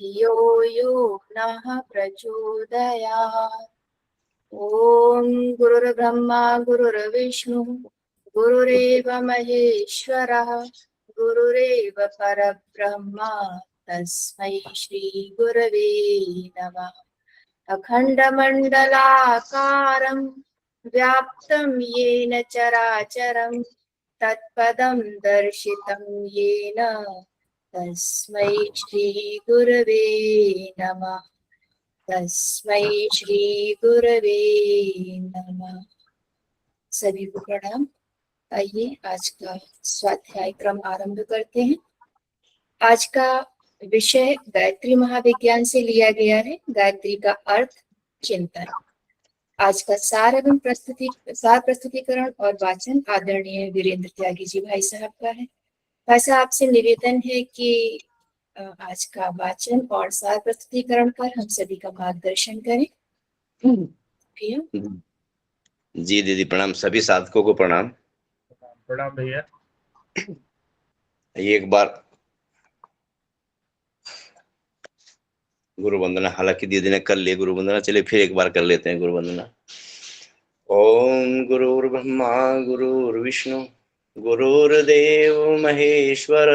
धियो यो नः प्रचोदयात्। ओम गुरुर्ब्रह्मा गुरुर्विष्णु गुरुरेव महेश्वरः गुरुरेव परब्रह्म तस्मै श्री गुरवे नमः। अखण्डमण्डलाकारं व्याप्तं येन चराचरं तत्पदं दर्शितं येन तस्मै श्री गुरवे नमः। तस्मै श्री गुरवे नमः। सभी को प्रणाम। आइए आज का स्वाध्याय क्रम आरंभ करते हैं। आज का विषय गायत्री महाविज्ञान से लिया गया है। गायत्री का अर्थ चिंतन। आज का सार एवं प्रस्तुतिकरण और वाचन आदरणीय वीरेंद्र त्यागी जी भाई साहब का है। भाई साहब आपसे निवेदन है कि आज का वाचन और सार प्रस्तुतिकरण कर हम सभी का मार्गदर्शन करें। जी दीदी प्रणाम। सभी साधकों को प्रणाम। प्रणाम भैया। एक बार गुरु वंदना, हालांकि दीदी ने कर लिया गुरु वंदना, चलिए फिर एक बार कर लेते हैं गुरु वंदना। ओम गुरुर्ब्रह्मा गुरुर्विष्णु गुरुर्देव महेश्वर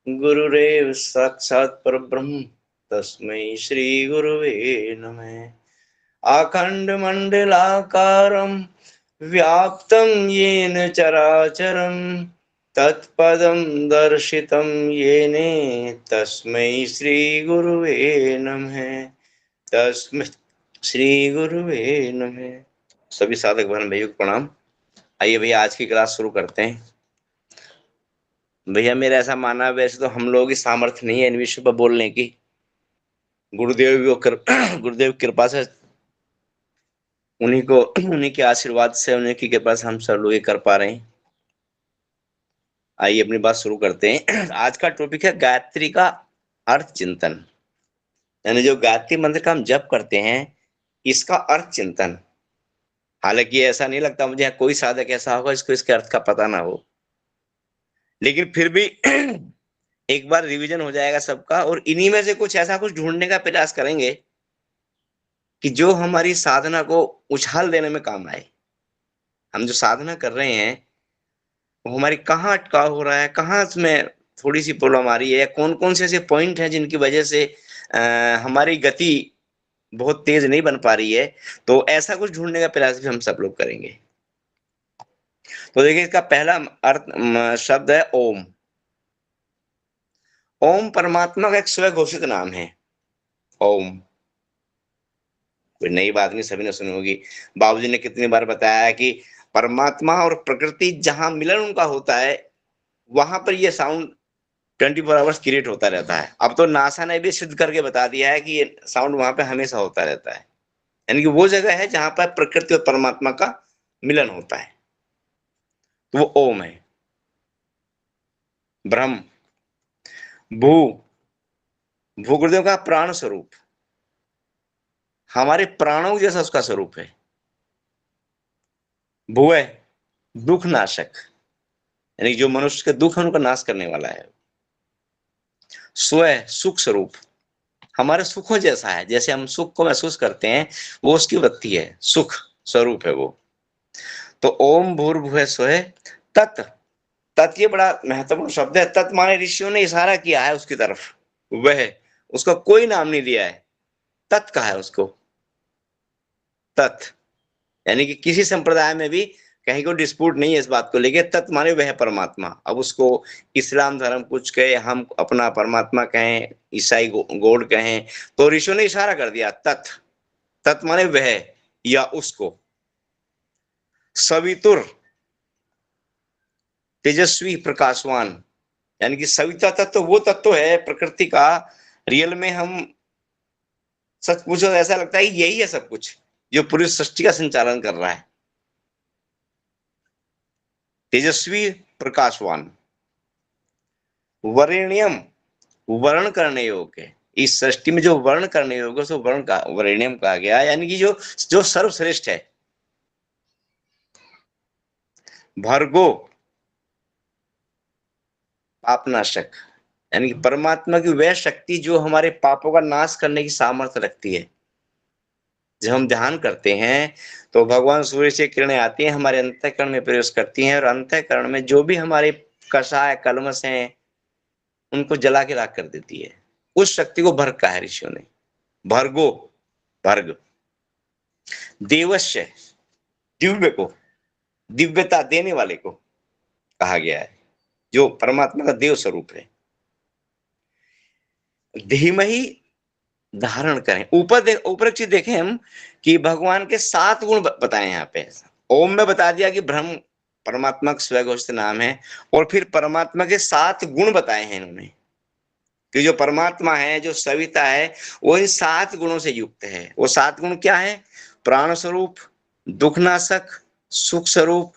गुरुरेव साक्षात् परब्रह्म तस्मै श्री गुरुवे नमः। आखंड मंडलाकारं व्याप्तं येन चराचरं तत्पदं दर्शितं येन तस्मै श्री गुरुवे नमः। तस्मै श्री गुरुवे नमः। सभी साधक बहन भाइयों को प्रणाम। आइए भैया आज की क्लास शुरू करते हैं। भैया मेरा ऐसा मानना है, वैसे तो हम लोगों की सामर्थ्य नहीं है इन विषयों पर बोलने की। गुरुदेव की कृपा से, उन्हीं के आशीर्वाद से, उन्हीं की कृपा से हम सब लोग ये कर पा रहे हैं। आइए अपनी बात शुरू करते हैं। आज का टॉपिक है गायत्री का अर्थ चिंतन, यानी जो गायत्री मंत्र का हम जप करते हैं इसका अर्थ चिंतन। हालांकि ऐसा नहीं लगता मुझे कोई साधक ऐसा होगा जिसको इसके अर्थ का पता ना हो, लेकिन फिर भी एक बार रिवीजन हो जाएगा सबका, और इन्हीं में से कुछ ऐसा कुछ ढूंढने का प्रयास करेंगे कि जो हमारी साधना को उछाल देने में काम आए। हम जो साधना कर रहे हैं वो हमारी कहाँ अटकाव हो रहा है, कहाँ उसमें थोड़ी सी प्रॉब्लम आ रही है, कौन कौन से ऐसे पॉइंट हैं जिनकी वजह से हमारी गति बहुत तेज नहीं बन पा रही है। तो ऐसा कुछ ढूंढने का प्रयास भी हम सब लोग करेंगे। तो देखिए इसका पहला अर्थ शब्द है ओम। ओम परमात्मा का एक स्वघोषित नाम है। ओम कोई नई बात नहीं, सभी ने सुनी होगी। बाबूजी ने कितनी बार बताया कि परमात्मा और प्रकृति जहां मिलन उनका होता है वहां पर ये साउंड 24 आवर्स क्रिएट होता रहता है। अब तो नासा ने भी सिद्ध करके बता दिया है कि ये साउंड वहां पे हमेशा होता रहता है, यानी कि वो जगह है जहां पर प्रकृति और परमात्मा का मिलन होता है, तो वो ओम है। ब्रह्म, भू, भू गुरुदेव का प्राण स्वरूप, हमारे प्राणों जैसा उसका स्वरूप है। भुवः, दुख नाशक, यानी जो मनुष्य के दुख है उनका नाश करने वाला है। स्वः, सुख स्वरूप, हमारे सुखों जैसा है, जैसे हम सुख को महसूस करते हैं वो उसकी वृत्ति है, सुख स्वरूप है वो। तो ओम भूर्भुवः स्वः तत्। तत् ये बड़ा महत्वपूर्ण शब्द है। तत् माने ऋषियों ने इशारा किया है उसकी तरफ, वह, उसका कोई नाम नहीं दिया है, तत् कहा है उसको। तत् यानी कि किसी संप्रदाय में भी कहीं को डिस्प्यूट नहीं है इस बात को लेके। तत् माने वह परमात्मा। अब उसको इस्लाम धर्म कुछ कहे, हम अपना परमात्मा कहें, ईसाई गॉड कहें, तो ऋषियों ने इशारा कर दिया तत्। तत् माने वह या उसको। सवितुर, तेजस्वी, प्रकाशवान, यानी कि सविता तत्व वो तत्व है प्रकृति का, रियल में हम सच पूछो ऐसा लगता है कि यही है सब कुछ जो पूरी सृष्टि का संचालन कर रहा है। तेजस्वी, प्रकाशवान। वरेण्यम, वर्ण करने योग्य, इस सृष्टि में जो वर्ण करने योग्य उसको वर्ण का वरेण्यम कहा गया, यानी कि जो जो सर्वश्रेष्ठ है। भर्गो, पापनाशक, यानी कि परमात्मा की वह शक्ति जो हमारे पापों का नाश करने की सामर्थ्य रखती है। जब हम ध्यान करते हैं तो भगवान सूर्य से किरणें आती हैं, हमारे अंतःकरण में प्रवेश करती हैं और अंतःकरण में जो भी हमारे कषाय कल्मश हैं उनको जला के राख कर देती है। उस शक्ति को भर्ग कहा है ऋषियों ने। भर्गो, भर्ग, देवस्य, दिव्य को, दिव्यता देने वाले को कहा गया है, जो परमात्मा का देव स्वरूप है। धीमहि धारण करें। ऊपर चीज देखें हम कि भगवान के 7 गुण बताए यहाँ पे। ओम में बता दिया कि ब्रह्म परमात्मा का स्वघोषित नाम है, और फिर परमात्मा के 7 गुण बताए हैं इन्होंने कि जो परमात्मा है, जो सविता है, वो इन 7 गुणों से युक्त है। वो 7 गुण क्या है? प्राण स्वरूप, दुखनाशक, सुख स्वरूप,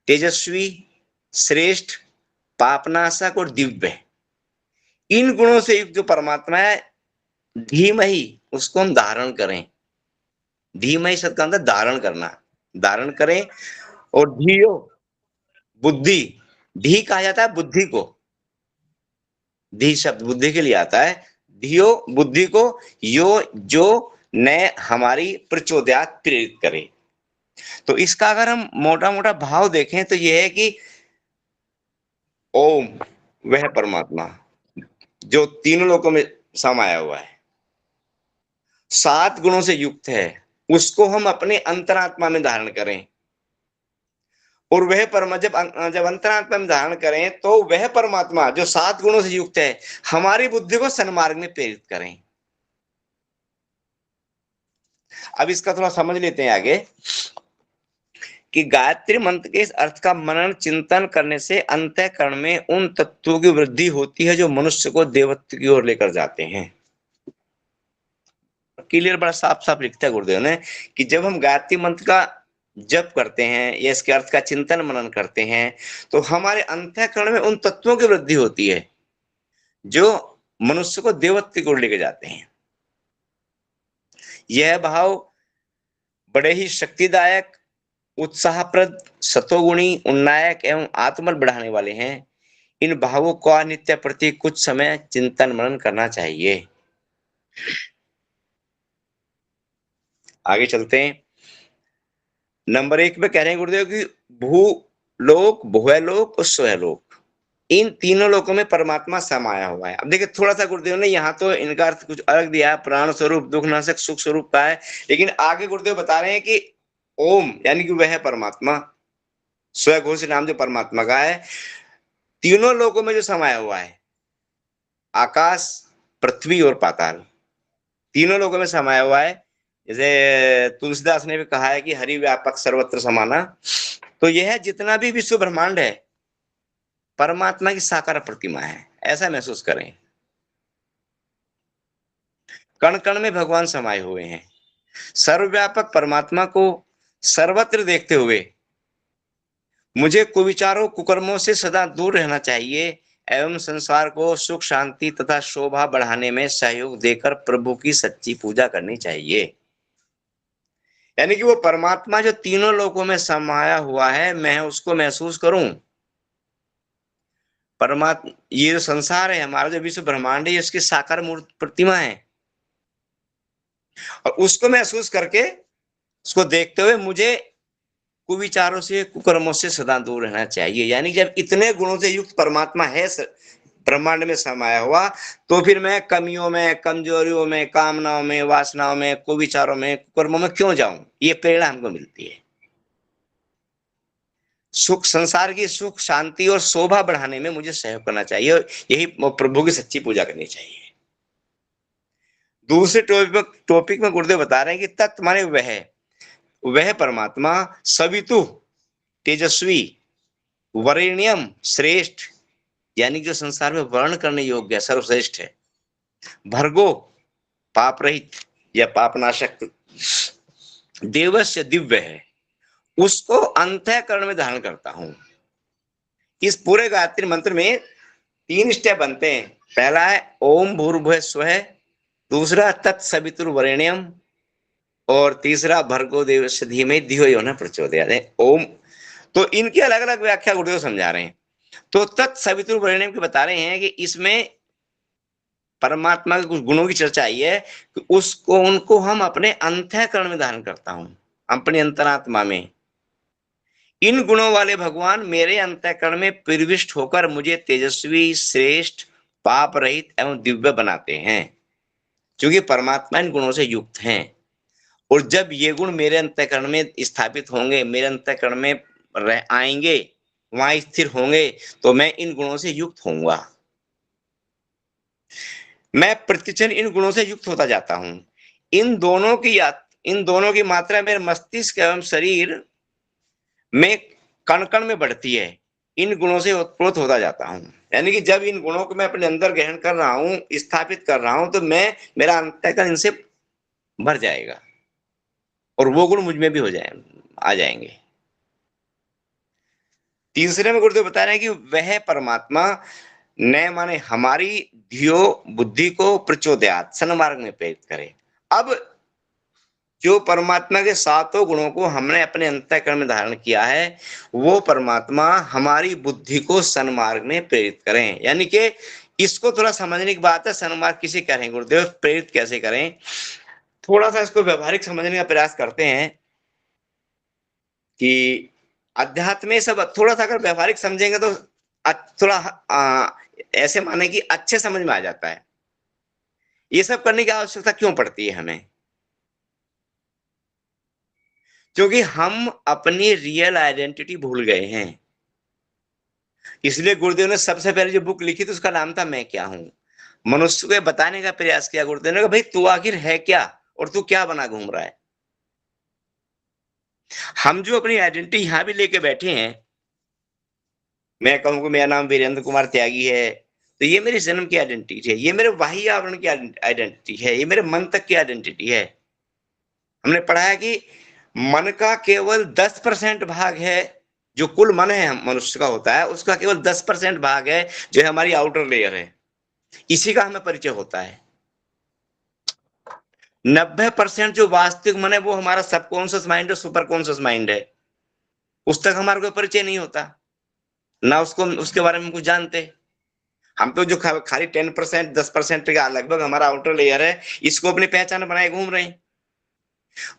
तेजस्वी, श्रेष्ठ, पापनाशक और दिव्य। इन गुणों से युक्त जो परमात्मा है, धीमहि, उसको हम धारण करें। धीमहि शब्द का मतलब धारण करना, धारण करें। और धियो, बुद्धि, धी कहा जाता है बुद्धि को, धी शब्द बुद्धि के लिए आता है। धियो, बुद्धि को, यो, जो ने हमारी प्रचोदयात प्रेरित करे। तो इसका अगर हम मोटा मोटा भाव देखें तो यह है कि ओम वह परमात्मा जो तीनों लोकों में समाया हुआ है, 7 गुणों से युक्त है, उसको हम अपने अंतरात्मा में धारण करें। और वह परम जब अंतरात्मा में धारण करें तो वह परमात्मा जो 7 गुणों से युक्त है, हमारी बुद्धि को सन्मार्ग में प्रेरित करें। अब इसका थोड़ा समझ लेते हैं आगे कि गायत्री मंत्र के इस अर्थ का मनन चिंतन करने से अंतःकरण में उन तत्वों की वृद्धि होती है जो मनुष्य को देवत्व की ओर लेकर जाते हैं। क्लियर, बड़ा साफ साफ लिखता है गुरुदेव ने कि जब हम गायत्री मंत्र का जप करते हैं या इसके अर्थ का चिंतन मनन करते हैं तो हमारे अंतःकरण में उन तत्वों की वृद्धि होती है जो मनुष्य को देवत्व की ओर लेके जाते हैं। यह भाव बड़े ही शक्तिदायक, उत्साहप्रद, सतोगुणी, उन्नायक एवं आत्मबल बढ़ाने वाले हैं। इन भावों का नित्य प्रति कुछ समय चिंतन मनन करना चाहिए। आगे चलते हैं। नंबर 1 में कह रहे हैं गुरुदेव कि भूलोक, भुवलोक और स्वलोक, इन तीनों लोकों में परमात्मा समाया हुआ है। अब देखिए थोड़ा सा गुरुदेव ने यहाँ तो इनका अर्थ कुछ अलग दिया है, प्राण स्वरूप, दुखनाशक, सुख स्वरूप का है, लेकिन आगे गुरुदेव बता रहे हैं कि ओम यानी कि वह परमात्मा, स्वघोषित नाम जो परमात्मा का है, तीनों लोकों में जो समाया हुआ है, आकाश, पृथ्वी और पाताल, तीनों लोगों में समाया हुआ है। जैसे तुलसीदास ने भी कहा है कि हरि व्यापक सर्वत्र समाना। तो यह जितना भी विश्व ब्रह्मांड है परमात्मा की साकार प्रतिमा है, ऐसा महसूस करें। कण कण में भगवान समाये हुए हैं। सर्वव्यापक परमात्मा को सर्वत्र देखते हुए मुझे कुविचारों, कुकर्मों से सदा दूर रहना चाहिए एवं संसार को सुख, शांति तथा शोभा बढ़ाने में सहयोग देकर प्रभु की सच्ची पूजा करनी चाहिए। यानी कि वो परमात्मा जो तीनों लोकों में समाया हुआ है, मैं उसको महसूस करूं। परमात्मा, ये जो संसार है, हमारा जो विश्व ब्रह्मांड है, इसकी साकार मूर्त प्रतिमा है, और उसको महसूस करके, उसको देखते हुए मुझे कुविचारों से, कुकर्मों से सदा दूर रहना चाहिए। यानी जब इतने गुणों से युक्त परमात्मा है ब्रह्मांड में समाया हुआ, तो फिर मैं कमियों में, कमजोरियों में, कामनाओं में, वासनाओं में, कुविचारों में, कुकर्मों में क्यों जाऊं? ये प्रेरणा हमको मिलती है। सुख, संसार की सुख, शांति और शोभा बढ़ाने में मुझे सहयोग करना चाहिए, और यही प्रभु की सच्ची पूजा करनी चाहिए। दूसरे टॉपिक में गुरुदेव बता रहे हैं कि तत्व माने वह परमात्मा सवितु, तेजस्वी, वरेण्यम, श्रेष्ठ, यानी जो संसार में वर्ण करने योग्य, सर्वश्रेष्ठ है। भर्गो, पाप रहित या पापनाशक, देवस्य, दिव्य है, उसको अंतःकरण में धारण करता हूं। इस पूरे गायत्री मंत्र में 3 स्टेप बनते हैं। पहला है ओम भूर्भुवः स्वः, दूसरा तत्सवितुर्वरेण्यम, और तीसरा भर्गो देवस्य धीमहि धियो यो न प्रचोदयात्। ओम, तो इनकी अलग अलग व्याख्या गुरुदेव समझा रहे हैं। तो तत्सवितुर्वरेण्यम के बता रहे हैं कि इसमें परमात्मा के कुछ गुणों की चर्चा आई है कि उसको उनको हम अपने अंतःकरण में धारण करता हूं, अपनी अंतरात्मा में। इन गुणों वाले भगवान मेरे अंतःकरण में प्रविष्ट होकर मुझे तेजस्वी, श्रेष्ठ, पाप रहित एवं दिव्य बनाते हैं, क्योंकि परमात्मा इन गुणों से युक्त हैं। और जब ये गुण मेरे अंतःकरण में स्थापित होंगे, मेरे अंतःकरण में रह आएंगे, वहां स्थिर होंगे, तो मैं इन गुणों से युक्त होऊंगा। मैं प्रतिक्षण इन गुणों से युक्त होता जाता हूं। इन दोनों की मात्रा मेरे मस्तिष्क एवं शरीर में कण कण में बढ़ती है। इन गुणों से उत्प्रोत होता जाता हूं। यानी कि जब इन गुणों को मैं अपने अंदर ग्रहण कर रहा हूं, स्थापित कर रहा हूं, तो मेरा अंतःकरण इनसे भर जाएगा और वो गुण मुझ में भी आ जाएंगे। तीसरे में गुरुदेव बता रहे हैं कि वह परमात्मा न माने हमारी धियो बुद्धि को प्रचोदयात सन्मार्ग में प्रेरित करे। अब जो परमात्मा के सातों गुणों को हमने अपने अंतःकरण में धारण किया है, वो परमात्मा हमारी बुद्धि को सन्मार्ग में प्रेरित करें। यानी कि इसको थोड़ा समझने की बात है, सन्मार्ग किसे करें गुरुदेव, प्रेरित कैसे करें, थोड़ा सा इसको व्यवहारिक समझने का प्रयास करते हैं कि अध्यात्म में सब थोड़ा सा अगर व्यवहारिक समझेंगे तो थोड़ा ऐसे माने कि अच्छे समझ में आ जाता है। ये सब करने की आवश्यकता क्यों पड़ती है हमें? क्योंकि हम अपनी रियल आइडेंटिटी भूल गए हैं। इसलिए गुरुदेव ने सबसे पहले जो बुक लिखी थी उसका नाम था मैं क्या हूं। मनुष्य को बताने का प्रयास किया गुरुदेव ने कि भाई तू आखिर है क्या और तू क्या बना घूम रहा है। हम जो अपनी आइडेंटिटी यहां भी लेके बैठे हैं, मैं कहूँ कि मेरा नाम वीरेंद्र कुमार त्यागी है, तो ये मेरी जन्म की आइडेंटिटी है, ये मेरे बाह्य आवरण की आइडेंटिटी है, ये मेरे मन तक की आइडेंटिटी है। हमने पढ़ा है कि मन का केवल 10% भाग है, जो कुल मन है मनुष्य का होता है उसका केवल 10% भाग है जो है हमारी आउटर लेयर है। इसी का हमें परिचय होता है। 90% जो वास्तविक मन है वो हमारा सबकॉन्शियस माइंड और सुपर कॉन्शियस माइंड है। उस तक हमारा कोई परिचय नहीं होता, ना उसको उसके बारे में कुछ जानते। हम तो जो खाली 10% 10% का लगभग हमारा आउटर लेयर है, इसको अपनी पहचान बनाए घूम रहे हैं।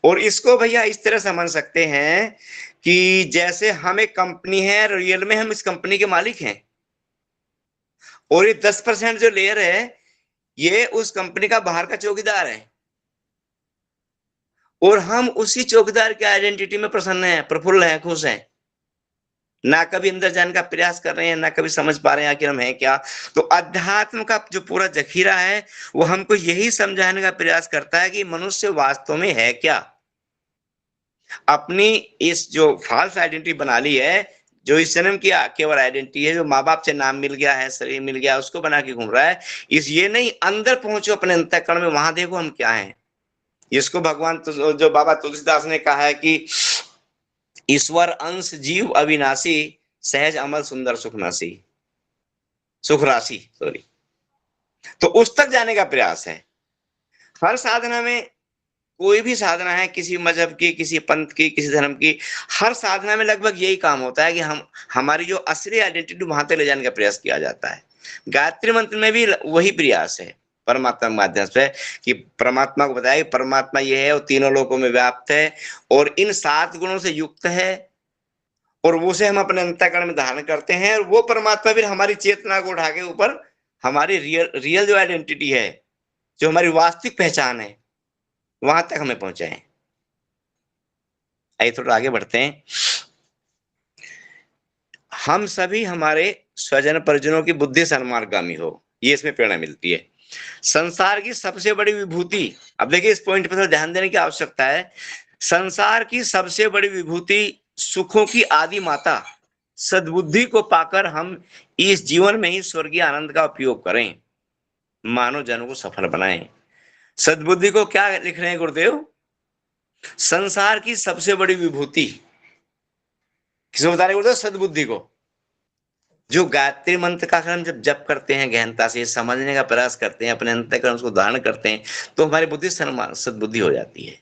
और इसको भैया इस तरह समझ सकते हैं कि जैसे हम एक कंपनी है, रियल में हम इस कंपनी के मालिक हैं, और ये 10% जो लेयर है ये उस कंपनी का बाहर का चौकीदार है, और हम उसी चौकीदार की आइडेंटिटी में प्रसन्न हैं, प्रफुल्ल हैं, खुश हैं। ना कभी अंदर जाने का प्रयास कर रहे हैं, ना कभी समझ पा रहे हैं कि हम हैं क्या। तो अध्यात्म का जो पूरा जखीरा है वो हमको यही समझाने का प्रयास करता है कि मनुष्य वास्तव में है क्या। अपनी इस जो फॉल्स आइडेंटिटी बना ली है, जो इस जन्म की केवल आइडेंटिटी है, जो माँ बाप से नाम मिल गया है, शरीर मिल गया, उसको बना के घूम रहा है। इस ये नहीं, अंदर पहुंचो अपने अंतःकरण में, वहां देखो हम क्या हैं। इसको भगवान जो बाबा तुलसीदास ने कहा है कि ईश्वर अंश जीव अविनाशी, सहज अमल सुंदर सुखनासी, सुख राशि सॉरी। तो उस तक जाने का प्रयास है। हर साधना में, कोई भी साधना है, किसी मजहब की, किसी पंथ की, किसी धर्म की, हर साधना में लगभग यही काम होता है कि हम हमारी जो असली आइडेंटिटी वहां तक ले जाने का प्रयास किया जाता है। गायत्री मंत्र में भी वही प्रयास है परमात्मा के माध्यम से, कि परमात्मा को बताया कि परमात्मा ये है और तीनों लोकों में व्याप्त है और इन 7 गुणों से युक्त है, और वो से हम अपने अंतःकरण में धारण करते हैं, और वो परमात्मा फिर हमारी चेतना को उठा के ऊपर हमारी रियल जो आइडेंटिटी है, जो हमारी वास्तविक पहचान है, वहां तक हमें पहुंचाए। आइए थोड़ा आगे बढ़ते हैं। हम सभी हमारे स्वजन परिजनों की बुद्धि सन्मार्गामी हो, ये इसमें प्रेरणा मिलती है। संसार की सबसे बड़ी विभूति, अब देखिए इस पॉइंट पर ध्यान देने की आवश्यकता है। संसार की सबसे बड़ी विभूति, सुखों की आदि माता सद्बुद्धि को पाकर हम इस जीवन में ही स्वर्गीय आनंद का उपयोग करें, मानव जनों को सफल बनाएं। सद्बुद्धि को क्या लिख रहे हैं गुरुदेव? संसार की सबसे बड़ी विभूति किसको बता रहे गुरुदेव? सद्बुद्धि को। जो गायत्री मंत्र का हम जब जप करते हैं, गहनता से समझने का प्रयास करते हैं, अपने अंतःकरण उसको धारण करते हैं, तो हमारी बुद्धि सद्बुद्धि हो जाती है।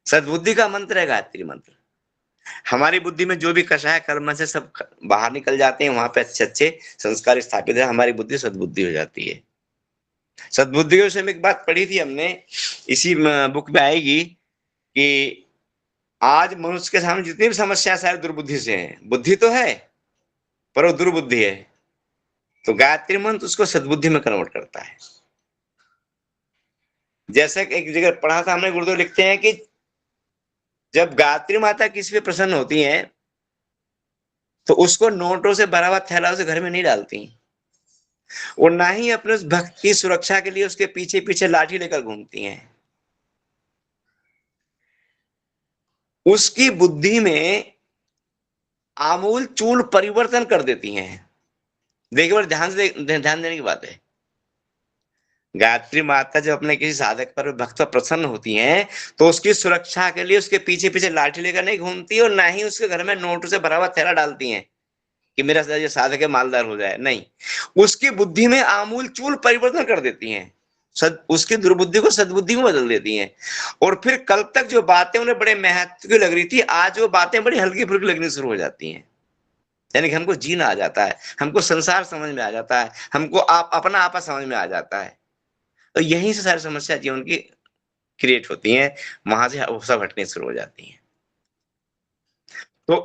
सद्बुद्धि का मंत्र है गायत्री मंत्र। हमारी बुद्धि में जो भी कषाय कर्म से सब बाहर निकल जाते हैं, वहां पे अच्छे अच्छे संस्कार स्थापित है, हमारी बुद्धि सद्बुद्धि हो जाती है। सद्बुद्धि के विषय में एक बात पढ़ी थी हमने, इसी बुक में आएगी कि आज मनुष्य के सामने जितनी भी समस्या सारी दुर्बुद्धि से है। बुद्धि तो है पर वो दुर्बुद्धि है, तो गायत्री मंत्र उसको सद्बुद्धि में कन्वर्ट करता है। जैसे कि एक जगह पढ़ा था हमने, गुरुदेव लिखते हैं कि जब गायत्री माता किसी पे प्रसन्न होती हैं तो उसको नोटों से भरा हुआ थैला उसे घर में नहीं डालती, और ना ही अपने उस भक्त की सुरक्षा के लिए उसके पीछे पीछे लाठी लेकर घूमती हैं। उसकी बुद्धि में आमूल चूल परिवर्तन कर देती हैं। देखिए बड़े ध्यान देने की बात है। गायत्री माता जब अपने किसी साधक पर, भक्त पर प्रसन्न होती हैं तो उसकी सुरक्षा के लिए उसके पीछे पीछे लाठी लेकर नहीं घूमती, और ना ही उसके घर में नोटों से भरा हुआ थैला डालती हैं कि मेरा ये साधक है मालदार हो जाए। नहीं, उसकी बुद्धि में आमूल चूल परिवर्तन कर देती हैं, उसकी दुर्बुद्धि को सद्बुद्धि में बदल देती हैं। और फिर कल तक जो बातें उन्हें बड़े महत्व की लग रही थी, आज वो बातें बड़ी हल्की फुल्की लगनी शुरू हो जाती हैं। यानी कि हमको जीना आ जाता है, हमको संसार समझ में आ जाता है, हमको अपना आपा समझ में आ जाता है। तो यहीं से सारी समस्या जीवन की क्रिएट होती हैं, वहां से वो सब हटनी शुरू हो जाती हैं। तो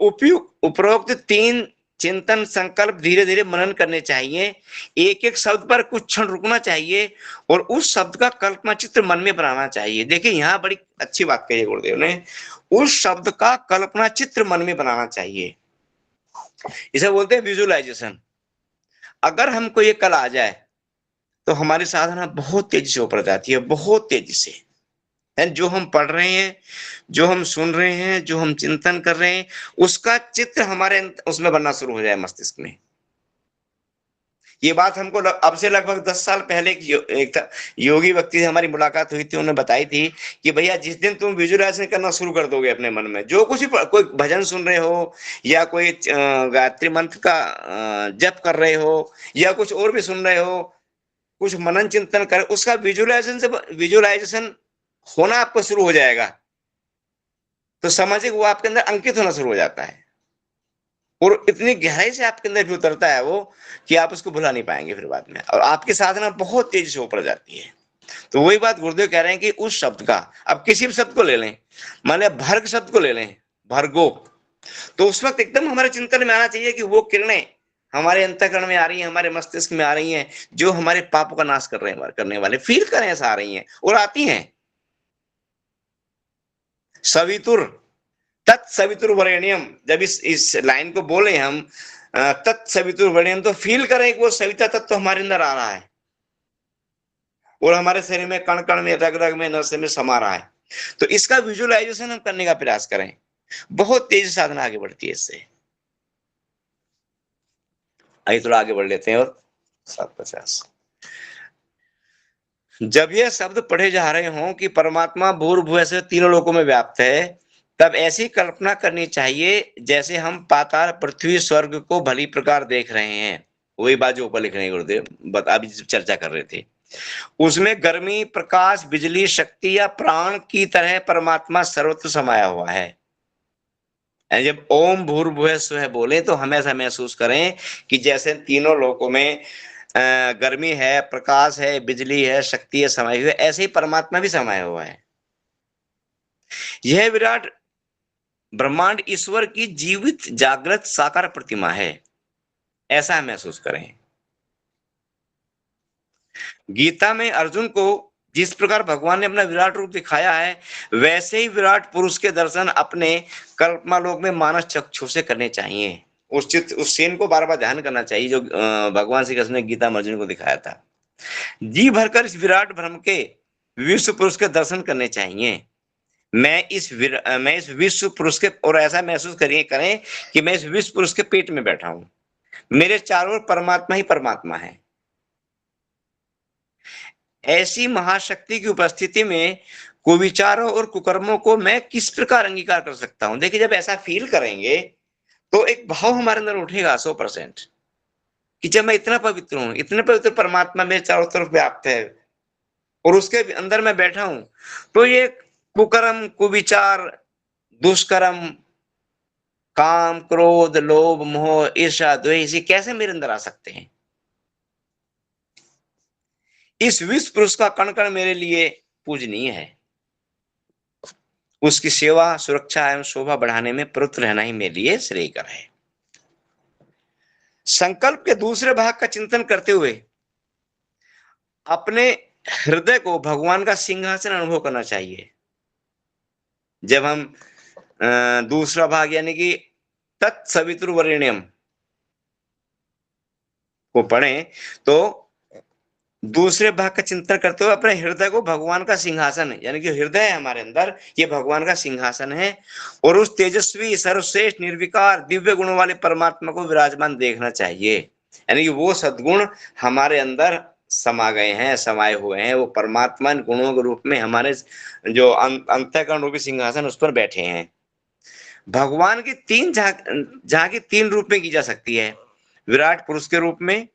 उपरोक्त 3 चिंतन संकल्प धीरे धीरे मनन करने चाहिए। एक एक शब्द पर कुछ क्षण रुकना चाहिए और उस शब्द का कल्पना चित्र मन में बनाना चाहिए। देखिए यहाँ बड़ी अच्छी बात कही है गुरुदेव ने, उस शब्द का कल्पना चित्र मन में बनाना चाहिए। इसे बोलते हैं विजुअलाइजेशन। अगर हमको ये कल आ जाए तो हमारी साधना बहुत तेजी से ऊपर जाती है, बहुत तेजी से। जो हम पढ़ रहे हैं, जो हम सुन रहे हैं, जो हम चिंतन कर रहे हैं, उसका चित्र हमारे उसमें बनना शुरू हो जाए मस्तिष्क में। ये बात हमको अब से लगभग 10 साल पहले एक योगी व्यक्ति से हमारी मुलाकात हुई थी, उन्होंने बताई थी कि भैया जिस दिन तुम विजुअलाइजेशन करना शुरू कर दोगे अपने मन में, जो कुछ भी, कोई भजन सुन रहे हो या कोई गायत्री मंत्र का जप कर रहे हो या कुछ और भी सुन रहे हो, कुछ मनन चिंतन कर, उसका विजुअलाइजेशन होना आपको शुरू हो जाएगा, तो समझिए वो आपके अंदर अंकित होना शुरू हो जाता है और इतनी गहराई से आपके अंदर भी उतरता है वो कि आप उसको भुला नहीं पाएंगे फिर बाद में, और आपकी साधना बहुत तेजी से ऊपर जाती है। तो वही बात गुरुदेव कह रहे हैं कि उस शब्द का, अब किसी भी शब्द को ले लें, मान लिया भर्ग शब्द को ले लें, भर्गो, तो उस वक्त एकदम हमारे चिंतन में आना चाहिए कि वो किरणें हमारे अंतःकरण में आ रही हैं, हमारे मस्तिष्क में आ रही हैं, जो हमारे पापों का नाश कर रहे हैं, करने वाले, फील करें ऐसा आ रही हैं और आती हैं। सवितुर तत्सवितुर्वरेण्यम, जब इस लाइन को बोले हम तत्सवितुर्वरेण्यम, तो फील करें कि वो सविता तत्व हमारे अंदर आ रहा है और हमारे शरीर में कण कण में, रग रग में, नस में समा रहा है। तो इसका विजुअलाइजेशन हम करने का प्रयास करें, बहुत तेजी साधना आगे बढ़ती है इससे। आइए थोड़ा आगे बढ़ लेते हैं। और 7:50, जब यह शब्द पढ़े जा रहे हों कि परमात्मा भूर्भुवः से तीनों लोकों में व्याप्त है, तब ऐसी कल्पना करनी चाहिए जैसे हम पाताल पृथ्वी स्वर्ग को भली प्रकार देख रहे हैं। वही बात जो ऊपर लिख रहे हैं गुरुदेव, अभी चर्चा कर रहे थे। उसमें गर्मी, प्रकाश, बिजली, शक्ति या प्राण की तरह परमात्मा सर्वत्र समाया हुआ है। जब ओम भूर्भुवः स्वः बोले तो हमेशा महसूस करें कि जैसे तीनों लोकों में गर्मी है, प्रकाश है, बिजली है, शक्ति है समाई हुई है, ऐसे ही परमात्मा भी समाया हुआ है। यह विराट ब्रह्मांड ईश्वर की जीवित जागृत साकार प्रतिमा है, ऐसा महसूस करें। गीता में अर्जुन को जिस प्रकार भगवान ने अपना विराट रूप दिखाया है, वैसे ही विराट पुरुष के दर्शन अपने कल्पना लोक में मानस चक्षु से करने चाहिए। उस सीन को बार बार ध्यान करना चाहिए जो भगवान श्री कृष्ण ने गीता में अर्जुन को दिखाया था। जी भरकर इस विराट ब्रह्म के विश्व पुरुष के दर्शन करने चाहिए। मैं इस विश्व पुरुष के, और ऐसा महसूस करें कि मैं इस विश्व पुरुष के पेट में बैठा हूं, मेरे चारों ओर परमात्मा ही परमात्मा है। ऐसी महाशक्ति की उपस्थिति में कुविचारों और कुकर्मों को मैं किस प्रकार अंगीकार कर सकता हूं। देखिए जब ऐसा फील करेंगे तो एक भाव हमारे अंदर उठेगा 100% कि जब मैं इतना पवित्र हूं, इतने पवित्र परमात्मा मेरे चारों तरफ व्याप्त है और उसके अंदर मैं बैठा हूं, तो ये कुकर्म, कुविचार, दुष्कर्म, काम, क्रोध, लोभ, मोह, ईर्ष्या, द्वेष ये कैसे मेरे अंदर आ सकते हैं? इस विश्व पुरुष का कण कण मेरे लिए पूजनीय है। उसकी सेवा, सुरक्षा एवं शोभा बढ़ाने में प्रवृत्त रहना ही मेरे लिए श्रेयकर है। संकल्प के दूसरे भाग का चिंतन करते हुए अपने हृदय को भगवान का सिंहासन अनुभव करना चाहिए। जब हम दूसरा भाग यानी कि तत्सवितुर्वरेण्यम को पढ़ें तो दूसरे भाग का चिंतन करते हुए अपने हृदय को भगवान का सिंहासन है, यानी कि हृदय है हमारे अंदर, ये भगवान का सिंहासन है और उस तेजस्वी, सर्वश्रेष्ठ, निर्विकार, दिव्य गुणों वाले परमात्मा को विराजमान देखना चाहिए। यानी कि वो सद्गुण हमारे अंदर समा गए हैं, समाये हुए हैं, वो परमात्मा गुणों के रूप में हमारे जो अंतःकरण रूपी सिंहासन उस पर बैठे हैं। भगवान की तीन झांकी तीन रूप में की जा सकती है, विराट पुरुष के रूप में,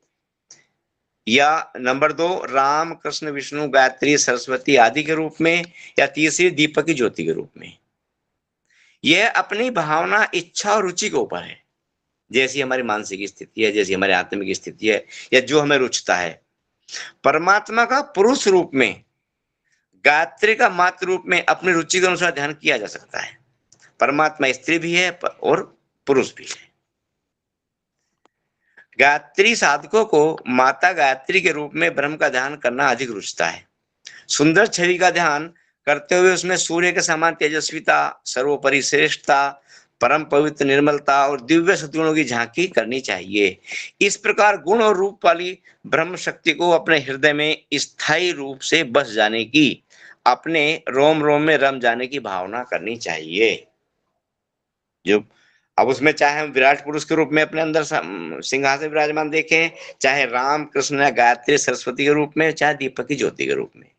या नंबर 2 राम, कृष्ण, विष्णु, गायत्री, सरस्वती आदि के रूप में, या तीसरी दीपक की ज्योति के रूप में। यह अपनी भावना, इच्छा और रुचि के ऊपर है, जैसी हमारी मानसिक स्थिति है, जैसी हमारी आत्मिक स्थिति है, या जो हमें रुचता है। परमात्मा का पुरुष रूप में, गायत्री का मातृ रूप में अपनी रुचि के अनुसार ध्यान किया जा सकता है। परमात्मा स्त्री भी है और पुरुष भी है। गायत्री साधकों को माता गायत्री के रूप में ब्रह्म का ध्यान करना अधिक रुचता है। सुंदर छवि का ध्यान करते हुए उसमें सूर्य के समान तेजस्विता, सर्वोपरि श्रेष्ठता, परम पवित्र निर्मलता और दिव्य सद्गुणों की झांकी करनी चाहिए। इस प्रकार गुण और रूप वाली ब्रह्म शक्ति को अपने हृदय में स्थायी रूप से बस जाने की, अपने रोम रोम में रम जाने की भावना करनी चाहिए। जो अब उसमें चाहे हम विराट पुरुष के रूप में अपने अंदर सिंहासन विराजमान देखें, चाहे राम, कृष्ण या गायत्री, सरस्वती के रूप में, चाहे दीपक की ज्योति के रूप में,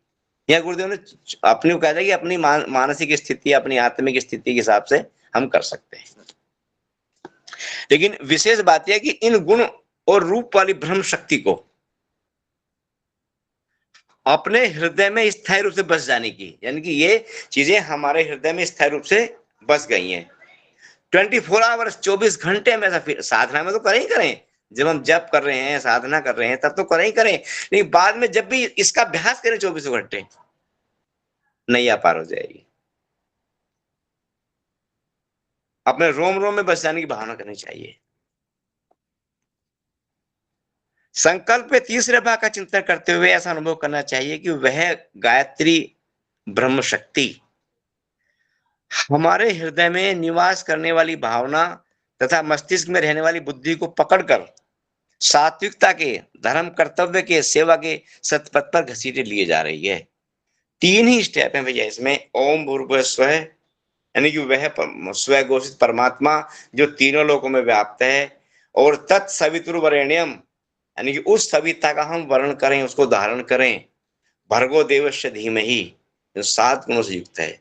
या गुरुदेव ने अपने को कहता है कि अपनी मानसिक स्थिति, अपनी आत्मिक स्थिति के हिसाब से हम कर सकते हैं। लेकिन विशेष बात यह कि इन गुण और रूप वाली ब्रह्म शक्ति को अपने हृदय में स्थायी रूप से बस जाने की, यानी कि ये चीजें हमारे हृदय में स्थायी रूप से बस गई हैं। 24 आवर्स 24 घंटे हम ऐसा, साधना में तो करें ही करें, जब हम जप कर रहे हैं, साधना कर रहे हैं, तब तो करें ही करें, लेकिन बाद में जब भी इसका अभ्यास करें 24 घंटे, नैया पार हो जाएगी। अपने रोम रोम में बस जाने की भावना करनी चाहिए। संकल्प के तीसरे भाग का चिंतन करते हुए ऐसा अनुभव करना चाहिए कि वह गायत्री ब्रह्म शक्ति हमारे हृदय में निवास करने वाली भावना तथा मस्तिष्क में रहने वाली बुद्धि को पकड़कर सात्विकता के, धर्म, कर्तव्य के, सेवा के सतपथ पर घसीटे लिए जा रही है। 3 ही स्टेप है भैया इसमें। ओम भूर्भुवः स्वः, यानी कि वह स्व घोषित परमात्मा जो तीनों लोकों में व्याप्त है, और तत्सवितुर्वरेण्यम, यानी कि उस सविता का हम वर्ण करें, उसको धारण करें, भर्गो देवस्य धीमहि, जो 7 गुणों से युक्त है।